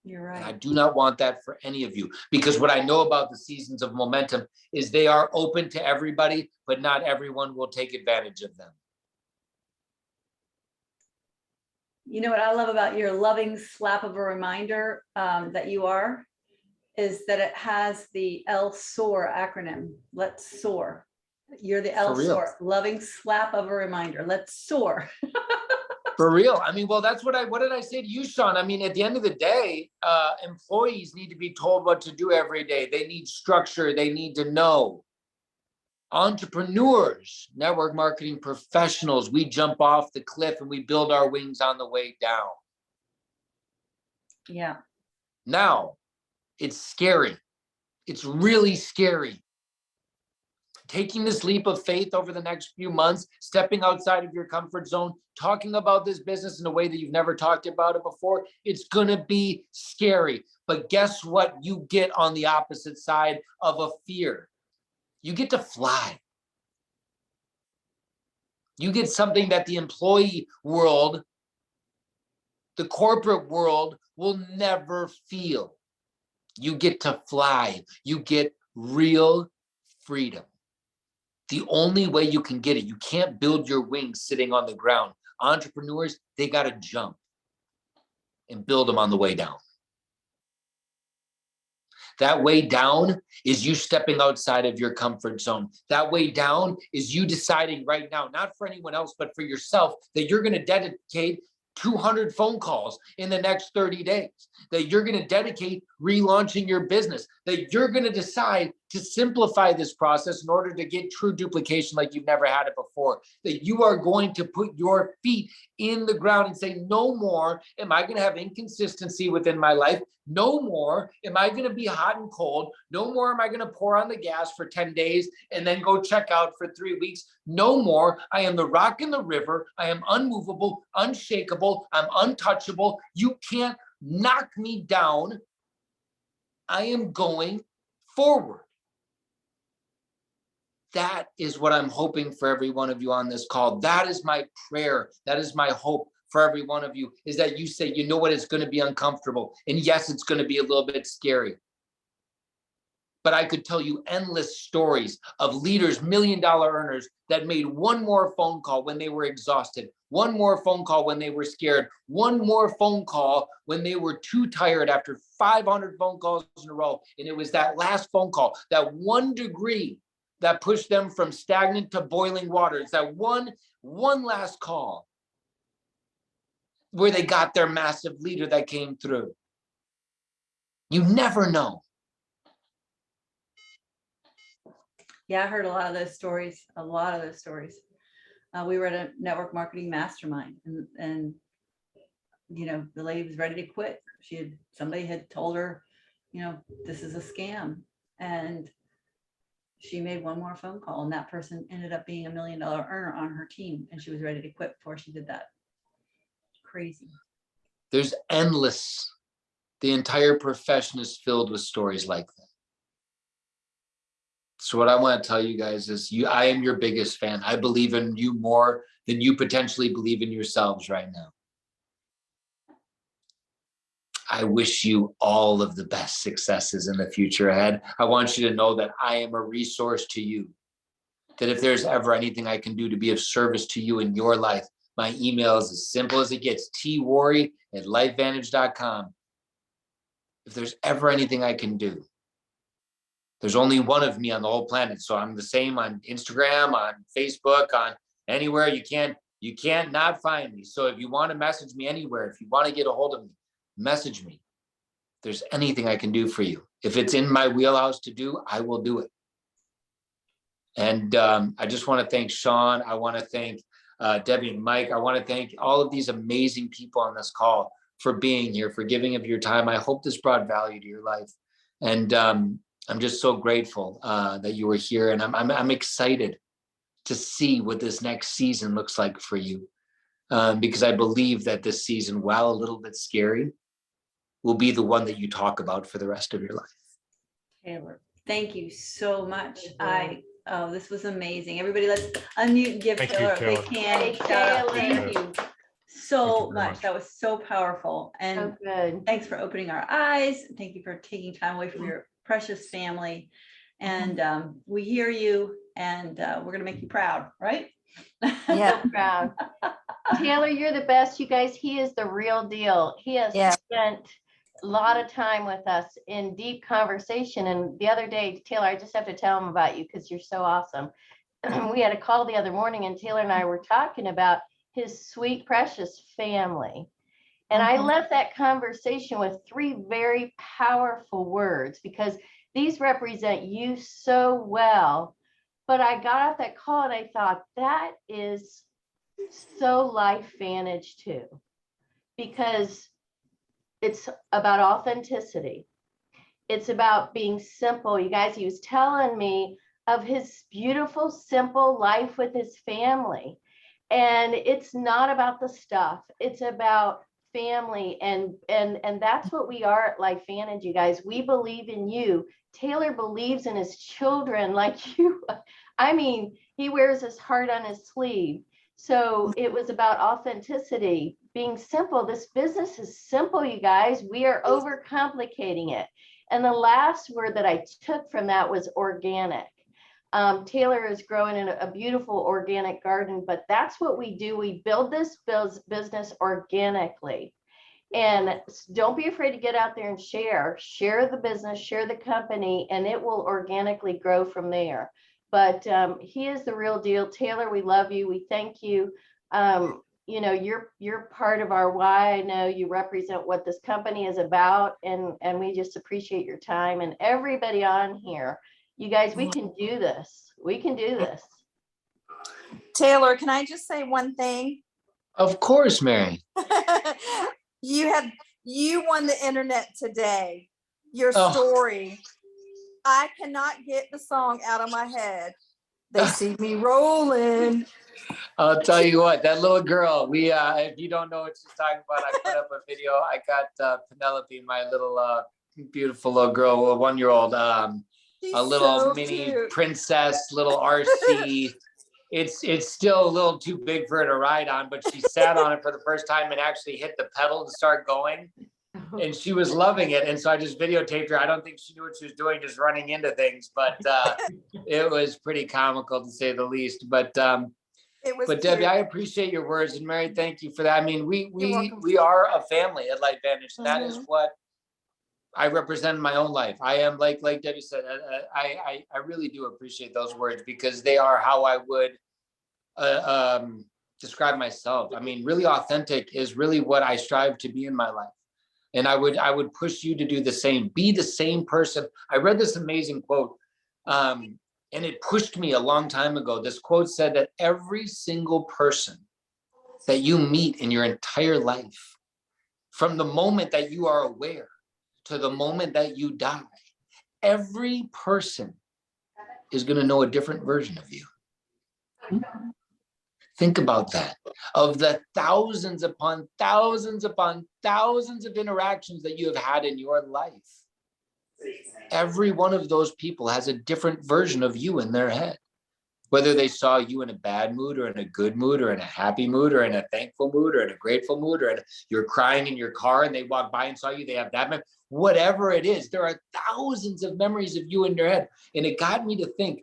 Speaker 1: You're right.
Speaker 2: And I do not want that for any of you, because what I know about the seasons of momentum is they are open to everybody, but not everyone will take advantage of them.
Speaker 1: You know what I love about your loving slap of a reminder that you are, is that it has the SOAR acronym. Let's soar. You're the SOAR, loving slap of a reminder. Let's soar.
Speaker 2: For real. I mean, well, that's what did I say to you, Sean? I mean, at the end of the day, employees need to be told what to do every day. They need structure. They need to know. Entrepreneurs, network marketing professionals, we jump off the cliff and we build our wings on the way down.
Speaker 1: Yeah.
Speaker 2: Now, it's scary. It's really scary. Taking this leap of faith over the next few months, stepping outside of your comfort zone, talking about this business in a way that you've never talked about it before, it's going to be scary. But guess what? You get on the opposite side of a fear. You get to fly. You get something that the employee world, the corporate world will never feel. You get to fly. You get real freedom. The only way you can get it, you can't build your wings sitting on the ground. Entrepreneurs, they got to jump and build them on the way down. That way down is you stepping outside of your comfort zone. That way down is you deciding right now, not for anyone else, but for yourself, that you're going to dedicate 200 phone calls in the next 30 days, that you're going to dedicate relaunching your business, that you're going to decide to simplify this process in order to get true duplication like you've never had it before, that you are going to put your feet in the ground and say, no more am I going to have inconsistency within my life. No more am I going to be hot and cold. No more am I going to pour on the gas for 10 days and then go check out for 3 weeks. No more. I am the rock in the river. I am unmovable, unshakable. I'm untouchable. You can't knock me down. I am going forward. That is what I'm hoping for every one of you on this call. That is my prayer. That is my hope for every one of you, is that you say, you know what, it's going to be uncomfortable. And yes, it's going to be a little bit scary. But I could tell you endless stories of leaders, $1 million earners that made one more phone call when they were exhausted, one more phone call when they were scared, one more phone call when they were too tired after 500 phone calls in a row. And it was that last phone call, that 1 degree that pushed them from stagnant to boiling water. It's that one last call where they got their massive leader that came through. You never know.
Speaker 1: Yeah, I heard a lot of those stories, we were at a network marketing mastermind, and you know, the lady was ready to quit. Somebody had told her, you know, this is a scam. And she made one more phone call, and that person ended up being $1 million earner on her team. And she was ready to quit before she did that. Crazy.
Speaker 2: There's endless, the entire profession is filled with stories like that. So what I want to tell you guys is I am your biggest fan. I believe in you more than you potentially believe in yourselves right now. I wish you all of the best successes in the future ahead. I want you to know that I am a resource to you, that if there's ever anything I can do to be of service to you in your life, my email is as simple as it gets, tworre@lifevantage.com. If there's ever anything I can do, there's only one of me on the whole planet. So I'm the same on Instagram, on Facebook, on anywhere. You can't not find me. So if you want to message me anywhere, if you want to get a hold of me, message me. If there's anything I can do for you, if it's in my wheelhouse to do, I will do it. And I just want to thank Sean. I want to thank Debbie and Mike. I want to thank all of these amazing people on this call for being here, for giving of your time. I hope this brought value to your life. And I'm just so grateful that you were here. And I'm excited to see what this next season looks like for you. Because I believe that this season, while a little bit scary, will be the one that you talk about for the rest of your life.
Speaker 1: Taylor, thank you so much. This was amazing. Everybody, let's unmute and give Taylor if they can. Shout out. Thank you so much. That was so powerful. And
Speaker 4: good.
Speaker 1: Thanks for opening our eyes. Thank you for taking time away from your precious family. And we hear you, and we're going to make you proud, right?
Speaker 4: Yeah, proud. Taylor, you're the best. You guys, he is the real deal. He has spent a lot of time with us in deep conversation. And the other day, Taylor, I just have to tell him about you because you're so awesome. We had a call the other morning, and Taylor and I were talking about his sweet, precious family. And I left that conversation with 3 very powerful words, because these represent you so well. But I got off that call and I thought, that is so LifeVantage too, because it's about authenticity. It's about being simple. You guys, he was telling me of his beautiful, simple life with his family. And it's not about the stuff. It's about family. And that's what we are at LifeVantage, you guys. We believe in you. Taylor believes in his children like you. I mean, he wears his heart on his sleeve. So it was about authenticity, being simple. This business is simple, you guys. We are overcomplicating it. And the last word that I took from that was organic. Taylor is growing in a beautiful organic garden, but that's what we do. We build this business organically. And don't be afraid to get out there and share the business, share the company, and it will organically grow from there. But he is the real deal. Taylor, we love you. We thank you. You know, you're part of our why. I know you represent what this company is about, and we just appreciate your time. And everybody on here, you guys, we can do this. We can do this.
Speaker 3: Taylor, can I just say one thing?
Speaker 2: Of course, Mary.
Speaker 3: You won the internet today. Your story. I cannot get the song out of my head. They see me rolling.
Speaker 2: I'll tell you what, that little girl, if you don't know what she's talking about, I put up a video. I got Penelope, my little beautiful little girl, a 1-year-old, a little so mini cute princess, little RC. It's still a little too big for her to ride on, but she sat on it for the first time and actually hit the pedal to start going. And she was loving it. And so I just videotaped her. I don't think she knew what she was doing, just running into things, but it was pretty comical to say the least. But Debbie, I appreciate your words, and Mary, thank you for that. I mean, we are a family at LifeVantage. That is what I represent my own life. I am like Debbie said, I really do appreciate those words because they are how I would describe myself. I mean, really authentic is really what I strive to be in my life. And I would push you to do the same, be the same person. I read this amazing quote, and it pushed me a long time ago. This quote said that every single person that you meet in your entire life, from the moment that you are aware to the moment that you die, every person is going to know a different version of you. Think about that. Of the thousands upon thousands upon thousands of interactions that you have had in your life, every one of those people has a different version of you in their head. Whether they saw you in a bad mood or in a good mood or in a happy mood or in a thankful mood or in a grateful mood or you're crying in your car and they walk by and saw you, they have that memory. Whatever it is, there are thousands of memories of you in your head. And it got me to think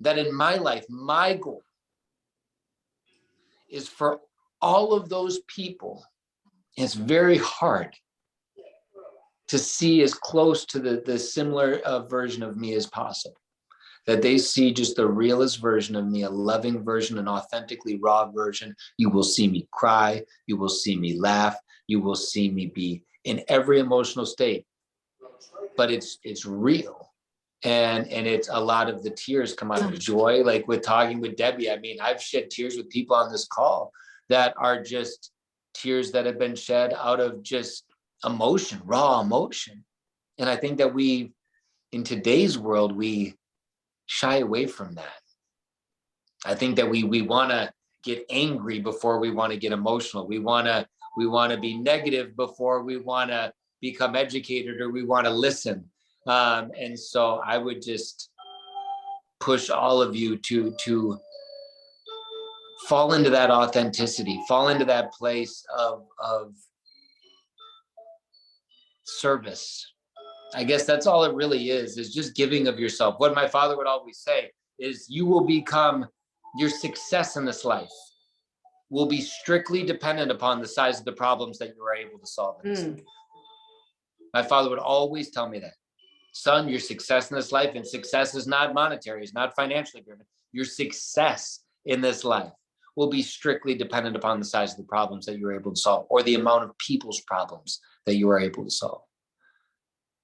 Speaker 2: that in my life, my goal is for all of those people. It's very hard to see as close to the similar version of me as possible. That they see just the realest version of me, a loving version, an authentically raw version. You will see me cry. You will see me laugh. You will see me be in every emotional state. But it's real. And it's a lot of the tears come out of joy. Like with talking with Debbie, I mean, I've shed tears with people on this call that are just tears that have been shed out of just emotion, raw emotion. And I think that in today's world, we shy away from that. I think that we want to get angry before we want to get emotional. We want to be negative before we want to become educated or we want to listen. And so I would just push all of you to fall into that authenticity, fall into that place of service. I guess that's all it really is just giving of yourself. What my father would always say is you will become, your success in this life will be strictly dependent upon the size of the problems that you are able to solve in this life. My father would always tell me that. Son, your success in this life, and success is not monetary, it's not financially driven. Your success in this life will be strictly dependent upon the size of the problems that you're able to solve or the amount of people's problems that you are able to solve.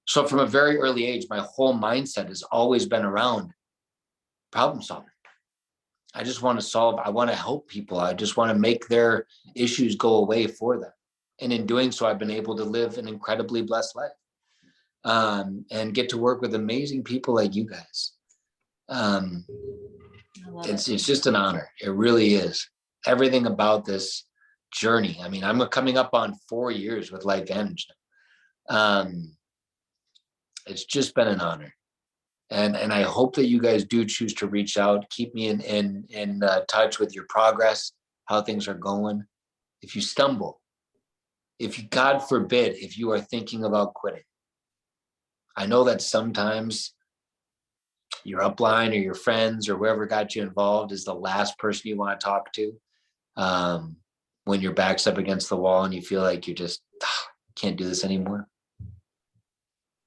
Speaker 2: So from a very early age, my whole mindset has always been around problem solving. I just want to solve, I want to help people. I just want to make their issues go away for them. And in doing so, I've been able to live an incredibly blessed life and get to work with amazing people like you guys. It's just an honor. It really is. Everything about this journey. I mean, I'm coming up on 4 years with Life Vantage. It's just been an honor. And I hope that you guys do choose to reach out, keep me in touch with your progress, how things are going. If you stumble, God forbid, if you are thinking about quitting, I know that sometimes your upline or your friends or whoever got you involved is the last person you want to talk to when your back's up against the wall and you feel like you just can't do this anymore.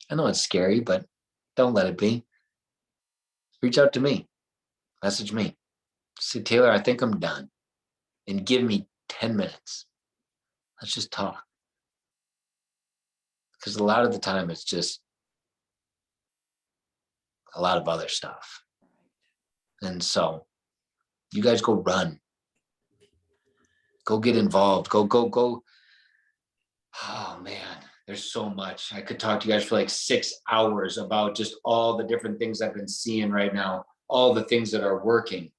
Speaker 2: I know it's scary, but don't let it be. Reach out to me, message me. Say, Taylor, I think I'm done. And give me 10 minutes. Let's just talk. Because a lot of the time it's just a lot of other stuff. And so you guys go run. Go get involved. Go. Oh man, there's so much. I could talk to you guys for like 6 hours about just all the different things I've been seeing right now, all the things that are working.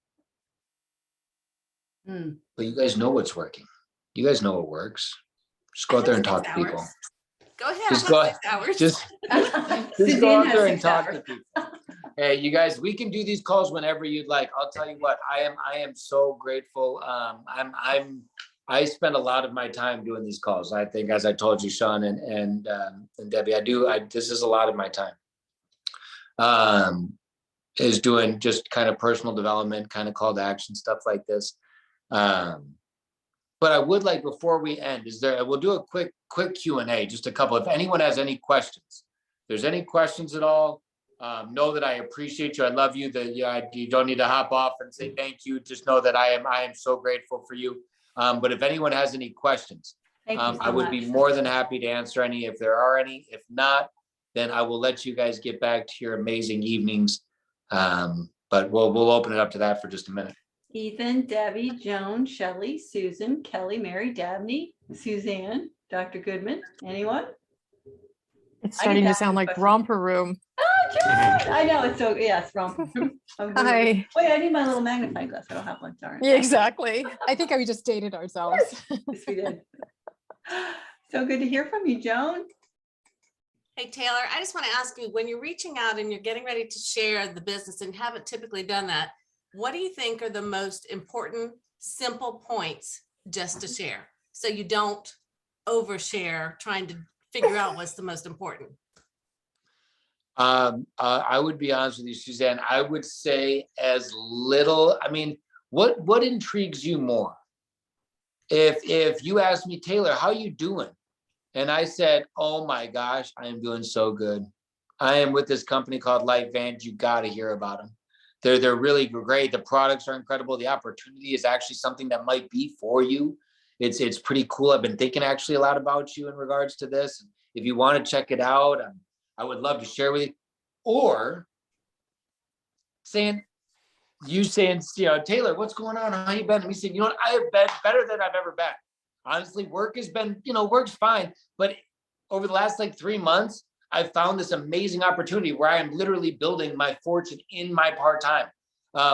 Speaker 2: But you guys know what's working. You guys know what works. Just go out there and talk to people.
Speaker 3: Go ahead.
Speaker 2: Just go.
Speaker 3: 6 hours.
Speaker 2: Just go out there and talk to people. Hey, you guys, we can do these calls whenever you'd like. I'll tell you what, I am so grateful. I spend a lot of my time doing these calls. I think, as I told you, Sean and Debbie, this is a lot of my time. Is doing just kind of personal development, kind of call to action stuff like this. But I would like, before we end, we'll do a quick Q&A, just a couple. If anyone has any questions, if there's any questions at all, know that I appreciate you. I love you. You don't need to hop off and say thank you. Just know that I am so grateful for you. But if anyone has any questions, I would be more than happy to answer any if there are any. If not, then I will let you guys get back to your amazing evenings. But we'll open it up to that for just a minute.
Speaker 1: Ethan, Debbie, Joan, Shelley, Susan, Kelly, Mary, Dabney, Suzanne, Dr. Goodman, anyone?
Speaker 5: It's starting to sound like romper room.
Speaker 1: Oh, Joan! I know, it's so, yes, romper room.
Speaker 5: Hi.
Speaker 1: Wait, I need my little magnifying glass. I don't have one, sorry.
Speaker 5: Yeah, exactly. I think we just dated ourselves.
Speaker 1: Yes, we did. So good to hear from you, Joan.
Speaker 6: Hey, Taylor, I just want to ask you, when you're reaching out and you're getting ready to share the business and haven't typically done that, what do you think are the most important, simple points just to share? So you don't overshare trying to figure out what's the most important.
Speaker 2: I would be honest with you, Suzanne. I would say as little. I mean, what intrigues you more? If you ask me, Taylor, how you doing? And I said, oh my gosh, I am doing so good. I am with this company called Light Vantage. You got to hear about them. They're really great. The products are incredible. The opportunity is actually something that might be for you. It's pretty cool. I've been thinking actually a lot about you in regards to this. If you want to check it out, I would love to share with you. Or saying, Taylor, what's going on? How you been? And we said, what? I have been better than I've ever been. Honestly, work has been, work's fine. But over the last 3 months, I've found this amazing opportunity where I am literally building my fortune in my part-time.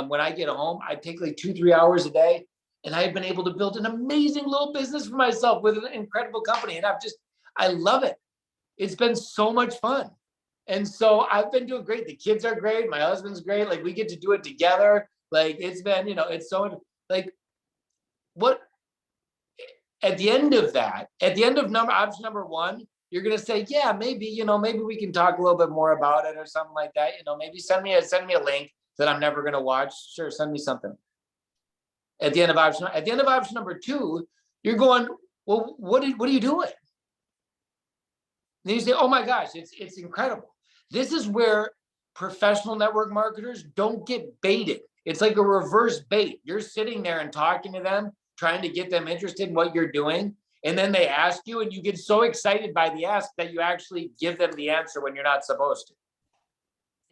Speaker 2: When I get home, I take 2-3 hours a day, and I've been able to build an amazing little business for myself with an incredible company. And I love it. It's been so much fun. And so I've been doing great. The kids are great. My husband's great. We get to do it together. It's been, it's so what at the end of that, at the end of option number 1, you're going to say, yeah, maybe, maybe we can talk a little bit more about it or something like that. Maybe send me a link that I'm never going to watch. Sure. Send me something. At the end of option number 2, you're going, well, what are you doing? And you say, oh my gosh, it's incredible. This is where professional network marketers don't get baited. It's like a reverse bait. You're sitting there and talking to them, trying to get them interested in what you're doing. And then they ask you, and you get so excited by the ask that you actually give them the answer when you're not supposed to.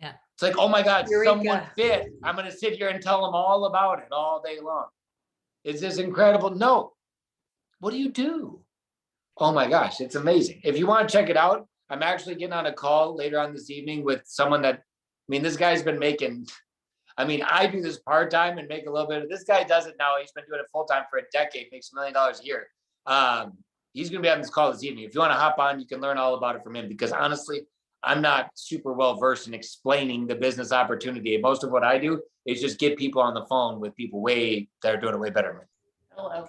Speaker 6: Yeah.
Speaker 2: It's like, oh my God,
Speaker 1: Eureka.
Speaker 2: someone bit. I'm going to sit here and tell them all about it all day long. Is this incredible? No. What do you do? Oh my gosh, it's amazing. If you want to check it out, I'm actually getting on a call later on this evening with someone this guy's been making, I do this part-time and make a little bit of, this guy does it now. He's been doing it full-time for a decade, makes $1 million a year. He's going to be on this call this evening. If you want to hop on, you can learn all about it from him, because honestly, I'm not super well versed in explaining the business opportunity. Most of what I do is just get people on the phone with people that are doing it way better than me.
Speaker 6: Hello.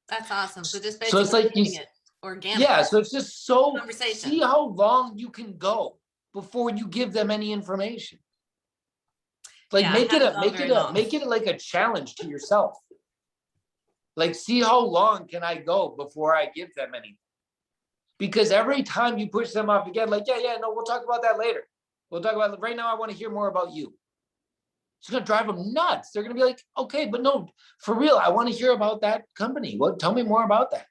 Speaker 6: That's awesome. So just
Speaker 2: So it's
Speaker 6: basically
Speaker 2: like
Speaker 6: doing it organic.
Speaker 2: Yeah, so it's just so
Speaker 6: Conversation.
Speaker 2: see how long you can go before you give them any information.
Speaker 6: Yeah,
Speaker 2: make
Speaker 6: haven't
Speaker 2: it like a challenge to yourself. See how long can I go before I give them anything? Because every time you push them off again, no, we'll talk about that later. We'll talk about it. Right now, I want to hear more about you. It's going to drive them nuts. They're going to be like, okay, but no, for real, I want to hear about that company. Tell me more about that.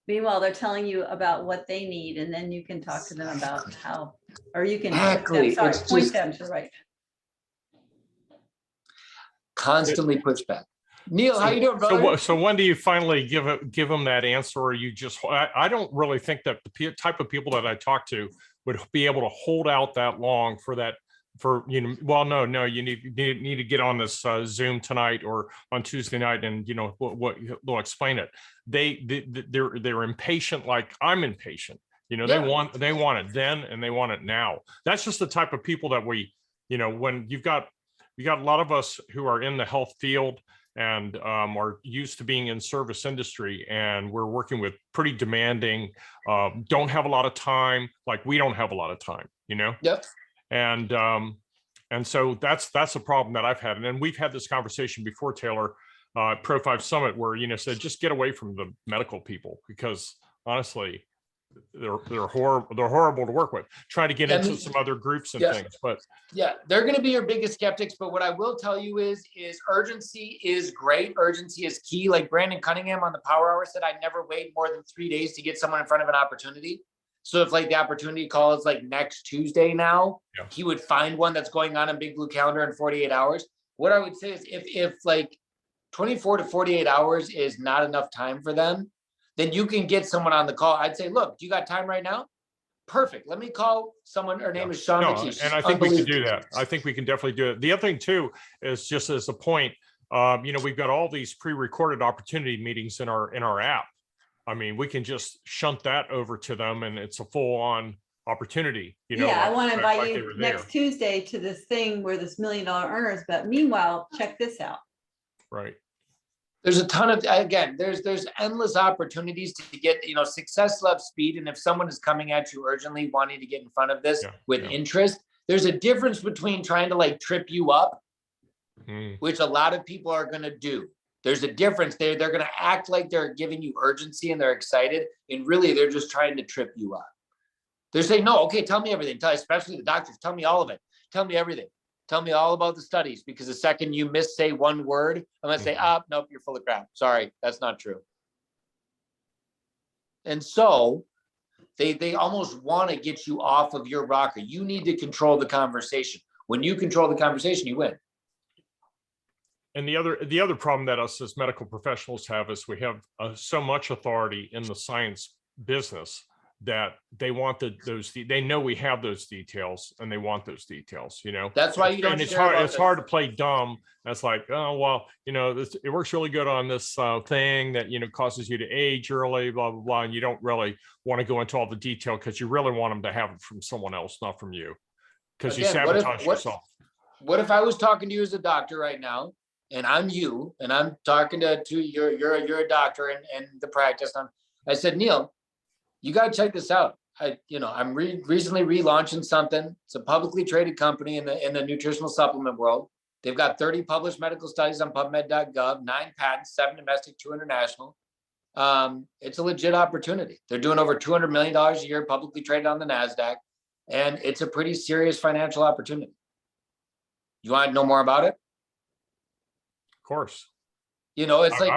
Speaker 1: Meanwhile, they're telling you about what they need, and then you can talk to them about how, or you can
Speaker 2: Exactly.
Speaker 1: point them to the right.
Speaker 2: Constantly push back. Neil, how you doing, brother?
Speaker 7: So when do you finally give them that answer? Or you just, I don't really think that the type of people that I talk to would be able to hold out that long for that. Well, no, you need to get on this Zoom tonight or on Tuesday night, and what they'll explain it. They're impatient, like I'm impatient.
Speaker 2: Yeah.
Speaker 7: They want it then, and they want it now. That's just the type of people that we, when you got a lot of us who are in the health field and are used to being in service industry, and we're working with pretty demanding, don't have a lot of time. Like we don't have a lot of time,
Speaker 2: Yep.
Speaker 7: And so that's a problem that I've had. And then we've had this conversation before, Taylor, Pro 5 Summit where, said, just get away from the medical people because honestly, they're horrible to work with. Try to get into some other groups and things, but
Speaker 2: yeah, they're going to be your biggest skeptics. But what I will tell you is urgency is great. Urgency is key. Like Brandon Cunningham on the Power Hour said, I'd never wait more than 3 days to get someone in front of an opportunity. So if like the opportunity call is like next Tuesday now, he would find one that's going on in Big Blue Calendar in 48 hours. What I would say is if like 24 to 48 hours is not enough time for them, then you can get someone on the call. I'd say, look, do you got time right now? Perfect. Let me call someone. Her name is Sean McKee.
Speaker 7: And I think we can do that. I think we can definitely do it. The other thing too is just as a point, we've got all these pre-recorded opportunity meetings in our app. I mean, we can just shunt that over to them and it's a full-on opportunity.
Speaker 1: I want to invite you next Tuesday to this thing where this $1 million earners, but meanwhile, check this out.
Speaker 7: Right.
Speaker 2: There's a ton of, again, there's endless opportunities to get, success loves speed. And if someone is coming at you urgently wanting to get in front of this with interest, there's a difference between trying to like trip you up, which a lot of people are going to do. There's a difference there. They're going to act like they're giving you urgency and they're excited. And really, they're just trying to trip you up. They're saying, no, okay, tell me everything. Especially the doctors, tell me all of it. Tell me everything. Tell me all about the studies, because the second you say one word, I'm going to say, nope, you're full of crap. Sorry, that's not true. And so they almost want to get you off of your rocker. You need to control the conversation. When you control the conversation, you win.
Speaker 7: And the other problem that us as medical professionals have is we have so much authority in the science business that they want they know we have those details and they want those details,
Speaker 2: That's why you don't.
Speaker 7: And it's hard to play dumb. That's like, oh, well, it works really good on this thing that, causes you to age early, blah, blah, blah. And you don't really want to go into all the detail because you really want them to have it from someone else, not from you. Because you sabotage yourself.
Speaker 2: What if I was talking to you as a doctor right now and I'm you and I'm talking to you're a doctor in the practice. I said, Neil, you got to check this out. I'm recently relaunching something. It's a publicly traded company in the nutritional supplement world. They've got 30 published medical studies on PubMed.gov, 9 patents, 7 domestic, 2 international. It's a legit opportunity. They're doing over $200 million a year, publicly traded on the NASDAQ, and it's a pretty serious financial opportunity. You want to know more about it?
Speaker 7: Of course.
Speaker 2: It's like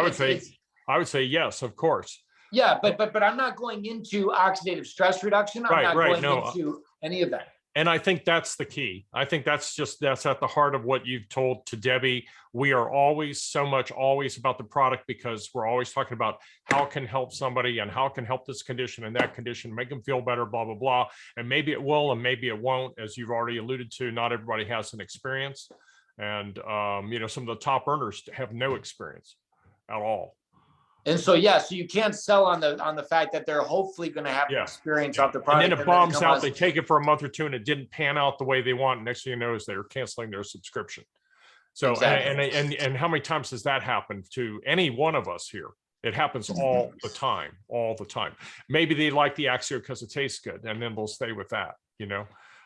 Speaker 7: I would say yes, of course.
Speaker 2: Yeah, but I'm not going into oxidative stress reduction. I'm not going into any of that.
Speaker 7: And I think that's the key. I think that's at the heart of what you've told to Debbie. We are always about the product because we're always talking about how can help somebody and how can help this condition and that condition, make them feel better, blah, blah, blah. And maybe it will, and maybe it won't, as you've already alluded to, not everybody has an experience. And, some of the top earners have no experience at all.
Speaker 2: And so, so you can't sell on the fact that they're hopefully going to have experience off the product.
Speaker 7: And then it bombs out. They take it for a month or two and it didn't pan out the way they want. Next thing you know is they're canceling their subscription. So, exactly. and how many times has that happened to any one of us here? It happens all the time. Maybe they like the Axio because it tastes good and then they'll stay with that,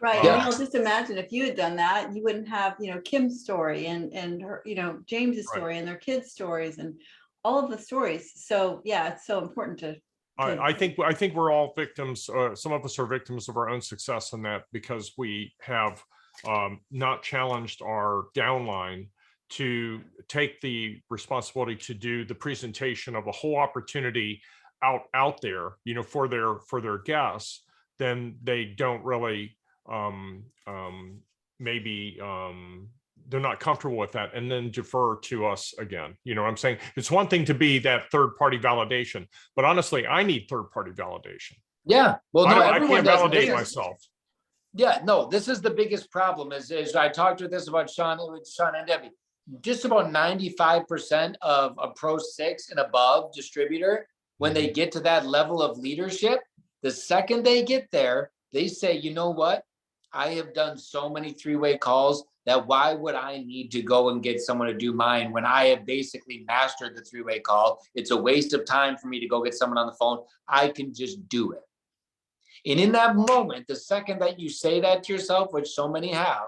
Speaker 1: Right. Just imagine if you had done that, you wouldn't have, Kim's story and her, James's story and their kids' stories and all of the stories. So it's so important to
Speaker 7: I think we're all victims. Some of us are victims of our own success in that because we have not challenged our downline to take the responsibility to do the presentation of a whole opportunity out there, for their guests. Then they don't really they're not comfortable with that and then defer to us again. You know what I'm saying? It's one thing to be that third party validation, but honestly, I need third party validation.
Speaker 2: Yeah. Well, no,
Speaker 7: I can't validate myself.
Speaker 2: Yeah, no, this is the biggest problem is I talked with this about Sean and Debbie. Just about 95% of a Pro 6 and above distributor, when they get to that level of leadership, the second they get there, they say, you know what? I have done so many three-way calls that why would I need to go and get someone to do mine when I have basically mastered the three-way call? It's a waste of time for me to go get someone on the phone. I can just do it. And in that moment, the second that you say that to yourself, which so many have,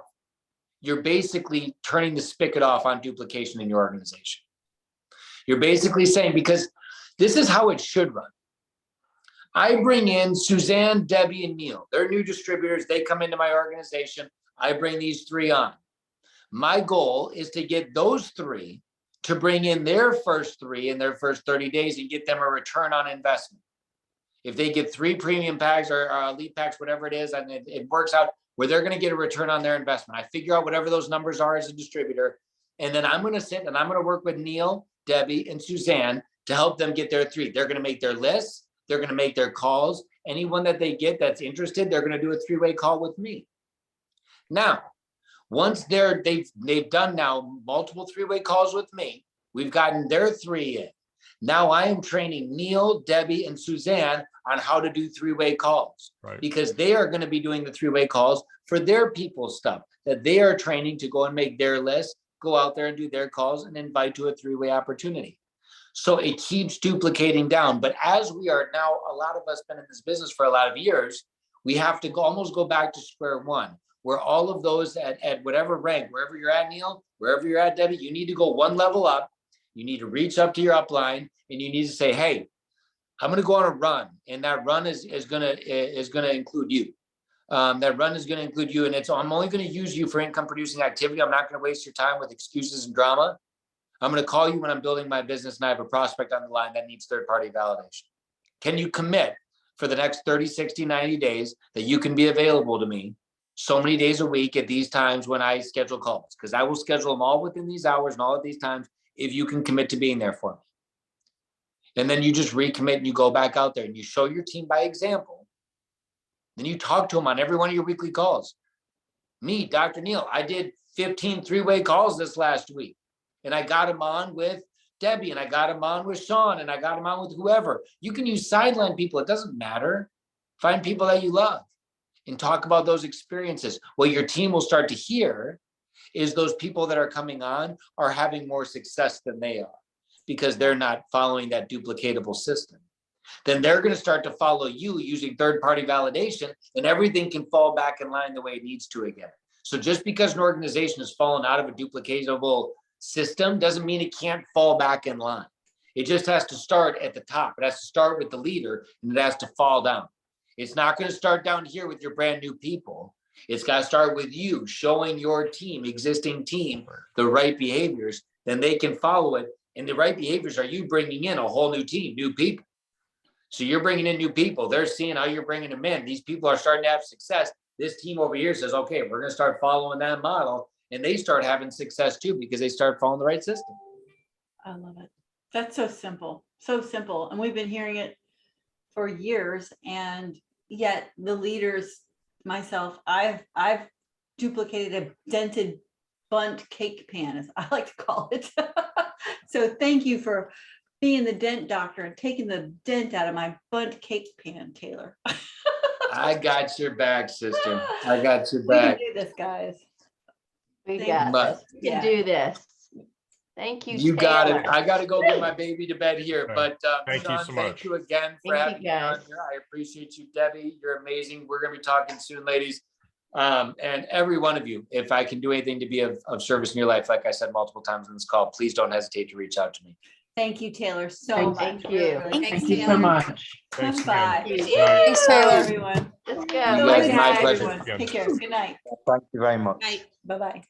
Speaker 2: you're basically turning the spigot off on duplication in your organization. You're basically saying, because this is how it should run. I bring in Suzanne, Debbie, and Neil. They're new distributors. They come into my organization. I bring these 3 on. My goal is to get those 3 to bring in their first 3 in their first 30 days and get them a return on investment. If they get 3 premium packs or elite packs, whatever it is, and it works out where they're going to get a return on their investment. I figure out whatever those numbers are as a distributor. And then I'm going to sit and I'm going to work with Neil, Debbie, and Suzanne to help them get their 3. They're going to make their lists. They're going to make their calls. Anyone that they get that's interested, they're going to do a 3-way call with me. Now, once they've done now multiple 3-way calls with me, we've gotten their 3 in. Now I am training Neil, Debbie, and Suzanne on how to do 3-way calls,
Speaker 7: Right.
Speaker 2: because they are going to be doing the 3-way calls for their people's stuff that they are training to go and make their list, go out there and do their calls and invite to a 3-way opportunity. So it keeps duplicating down. But as we are now, a lot of us been in this business for a lot of years, we have to almost go back to square one, where all of those at whatever rank, wherever you're at, Neil, wherever you're at, Debbie, you need to go one level up. You need to reach up to your upline and you need to say, hey, I'm going to go on a run. And that run is going to include you. That run is going to include you. And I'm only going to use you for income producing activity. I'm not going to waste your time with excuses and drama. I'm going to call you when I'm building my business and I have a prospect on the line that needs third-party validation. Can you commit for the next 30, 60, 90 days that you can be available to me so many days a week at these times when I schedule calls? Because I will schedule them all within these hours and all at these times if you can commit to being there for me. And then you just recommit and you go back out there and you show your team by example. Then you talk to them on every one of your weekly calls. Me, Dr. Neil, I did 15 3-way calls this last week. And I got him on with Debbie, and I got him on with Sean, and I got him on with whoever. You can use sideline people. It doesn't matter. Find people that you love and talk about those experiences. What your team will start to hear is those people that are coming on are having more success than they are because they're not following that duplicatable system. Then they're going to start to follow you using third-party validation, and everything can fall back in line the way it needs to again. So just because an organization has fallen out of a duplicatable system doesn't mean it can't fall back in line. It just has to start at the top. It has to start with the leader and it has to fall down. It's not going to start down here with your brand new people. It's got to start with you showing your team, existing team, the right behaviors. Then they can follow it. And the right behaviors are you bringing in a whole new team, new people. So you're bringing in new people. They're seeing how you're bringing them in. These people are starting to have success. This team over here says, okay, we're going to start following that model. And they start having success too, because they start following the right system.
Speaker 1: I love it. That's so simple, so simple. And we've been hearing it for years. And yet the leaders, myself, I've duplicated a dented bunt cake pan, as I like to call it. So thank you for being the dent doctor and taking the dent out of my bunt cake pan, Taylor.
Speaker 2: I got your back, sister. I got your
Speaker 1: We can
Speaker 2: back.
Speaker 1: do this, guys.
Speaker 4: We
Speaker 1: Thank
Speaker 4: got
Speaker 2: you.
Speaker 4: this. We can do this. Thank you,
Speaker 2: You got it.
Speaker 4: Taylor.
Speaker 2: I got to go get my baby to bed here.
Speaker 7: Okay.
Speaker 2: But
Speaker 7: Thank you
Speaker 2: Sean,
Speaker 7: so
Speaker 2: thank
Speaker 7: much.
Speaker 2: you again for
Speaker 4: Thank you,
Speaker 2: having me on
Speaker 4: guys.
Speaker 2: here. I appreciate you, Debbie. You're amazing. We're going to be talking soon, ladies. And every one of you, if I can do anything to be of service in your life, like I said multiple times on this call, please don't hesitate to reach out to me.
Speaker 1: Thank you, Taylor, so much.
Speaker 4: Thank
Speaker 1: Really,
Speaker 4: you.
Speaker 1: really
Speaker 6: Thanks,
Speaker 1: thank
Speaker 6: Taylor.
Speaker 1: you.
Speaker 8: much.
Speaker 7: Thanks
Speaker 1: Bye.
Speaker 7: again.
Speaker 4: Thank you.
Speaker 5: Thanks,
Speaker 1: Bye,
Speaker 5: Taylor.
Speaker 1: everyone.
Speaker 4: Let's
Speaker 2: You
Speaker 4: go.
Speaker 2: guys,
Speaker 1: Good
Speaker 2: my
Speaker 1: night,
Speaker 2: pleasure.
Speaker 1: everyone. Take care. Good night.
Speaker 2: Thank you very much.
Speaker 6: Night.
Speaker 1: Bye-bye.